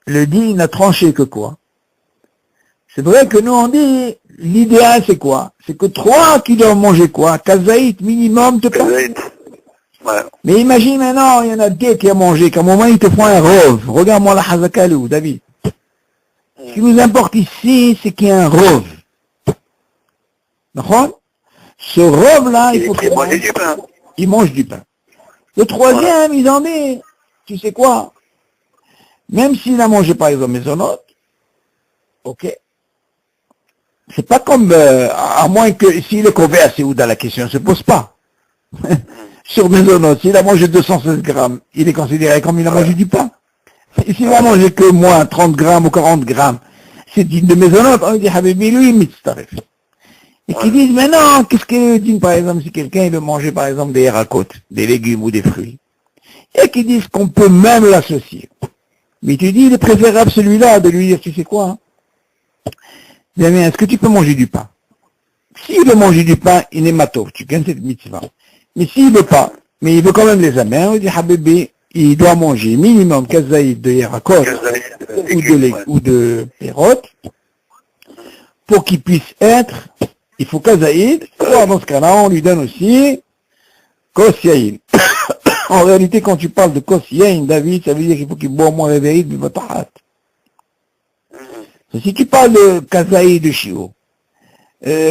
le din n'a tranché que quoi? C'est vrai que nous on dit, l'idéal c'est quoi? C'est que 3 qui doivent manger quoi? Kazaït minimum de pain. Ouais. Mais imagine maintenant, il y en a 2 qui ont mangé, qu'à un moment ils te font un rove. Regarde-moi la hazaka où, David. Ce qui nous importe ici, c'est qu'il y a un rove. D'accord? Ce rove-là, il faut qu'il mange du pain. Il mange du pain. Le troisième, il en dit, tu sais quoi? Même s'il a mangé par exemple maisonnote, ok? C'est pas comme, à moins que, s'il est conversé ou dans la question ne se pose pas. Sur maisonnote, s'il a mangé 216 grammes, il est considéré comme il a mangé du pain. Et s'il a mangé que moins 30 grammes ou 40 grammes, c'est digne de maisonnote, on dit, Habibi, lui, mitztaref. Et qui disent, mais non, qu'est-ce que dit, par exemple, si quelqu'un veut manger, par exemple, des harakotes, des légumes ou des fruits. Et qui disent qu'on peut même l'associer. Mais tu dis, il est préférable celui-là de lui dire, tu sais quoi, hein? Bien, est-ce que tu peux manger du pain? S'il veut manger du pain, il est matov, tu gagnes cette mitzvah. Mais s'il veut pas, mais il veut quand même les amener, on dit, Habibi, il doit manger minimum kazaïd de yarakot ou de perot, pour qu'il puisse être, il faut kazaïd, ou dans ce cas-là, on lui donne aussi kos yaïn. En réalité, quand tu parles de kos yaïn, David, ça veut dire qu'il faut qu'il boit au moins réveillé de batahat. Si tu parles de kazaïd de Shio,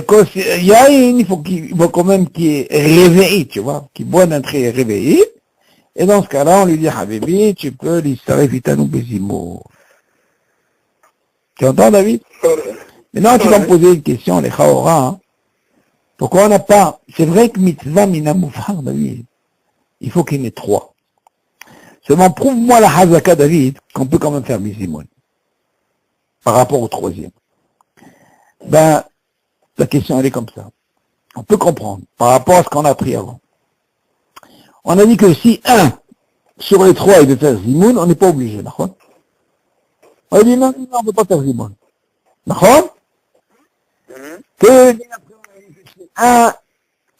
kos yaïn, il faut quand même qu'il est réveillé, tu vois, qu'il boit d'un trait réveillé. Et dans ce cas-là, on lui dit, Habibi, tu peux l'histarif itanou bezimo. Tu entends, David? Maintenant, tu vas me poser une question, les Chaora, hein. Pourquoi on n'a pas, c'est vrai que mitzvah mina moufar, David, il faut qu'il y en ait 3. Seulement, prouve-moi la hazaka, David, qu'on peut quand même faire bizimon. Par rapport au troisième. Ben, la question, elle est comme ça. On peut comprendre, par rapport à ce qu'on a appris avant. On a dit que si un sur les 3 il veut faire zimoun, on n'est pas obligé, d'accord? On dit non, on ne peut pas faire Zimoun. D'accord?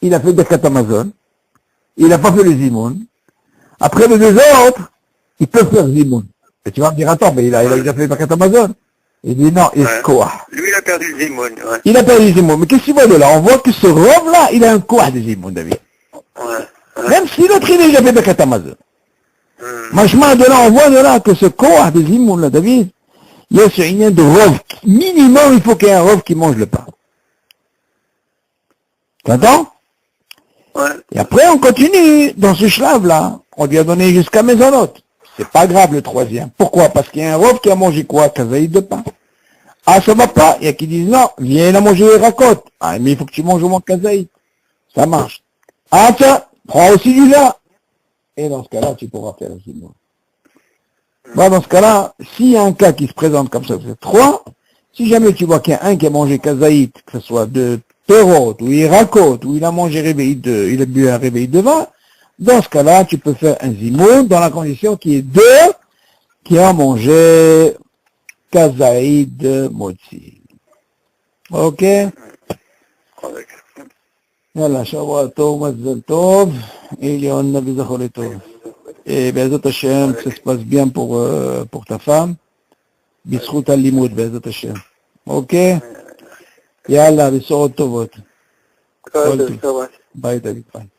Il a fait Birkat Amazon, il n'a pas fait le Zimoun. Après les deux autres, il peut faire Zimoun. Et tu vas me dire, attends, mais il a déjà fait Birkat Amazon. Il dit non, il se koah. Lui, il a perdu le Zimoun. Ouais. Il a perdu le Zimoun. Mais qu'est-ce qu'il voit de là? On voit que ce rove-là, il a un koah de Zimoun, David. Même si l'autre, il a déjà fait Birkat Amazon. Franchement, de là, on voit de là que ce koah de Zimoun, là, David, il y a ce lien de rove. Minimum, il faut qu'il y ait un rove qui mange le pain. T'entends? Et après, on continue dans ce shlave-là. On lui a donné jusqu'à Maisonot. C'est pas grave le troisième. Pourquoi? Parce qu'il y a un rove qui a mangé quoi? Kazaïd de pain. Ah, ça va pas. Il y a qui disent non, viens, il a mangé les racotes. Ah, mais il faut que tu manges au moins Kazaïd. Ça marche. Ah, tiens, prends aussi du lait. Et dans ce cas-là, tu pourras faire aussi moi. Bon, dans ce cas-là, s'il y a un cas qui se présente comme ça, c'est 3. Si jamais tu vois qu'il y a un qui a mangé Kazaïd, que ce soit de Perot, ou il racote, ou il a mangé il a bu un réveil de vin, dans ce cas-là, tu peux faire un zimoun dans la condition qu'il y ait 2 qui ont mangé Kazaïd Motzi. Ok? Yallah, Shabbat Tov, Mazel Tov, et il y a un Nabi Zachol Tov. Et Be'ezat Hashem, ça se passe bien pour ta femme. Bisrout al-Limoud, Be'ezat Hashem. Ok? Yallah, Bisrout Tovot. Bye, David. Bye.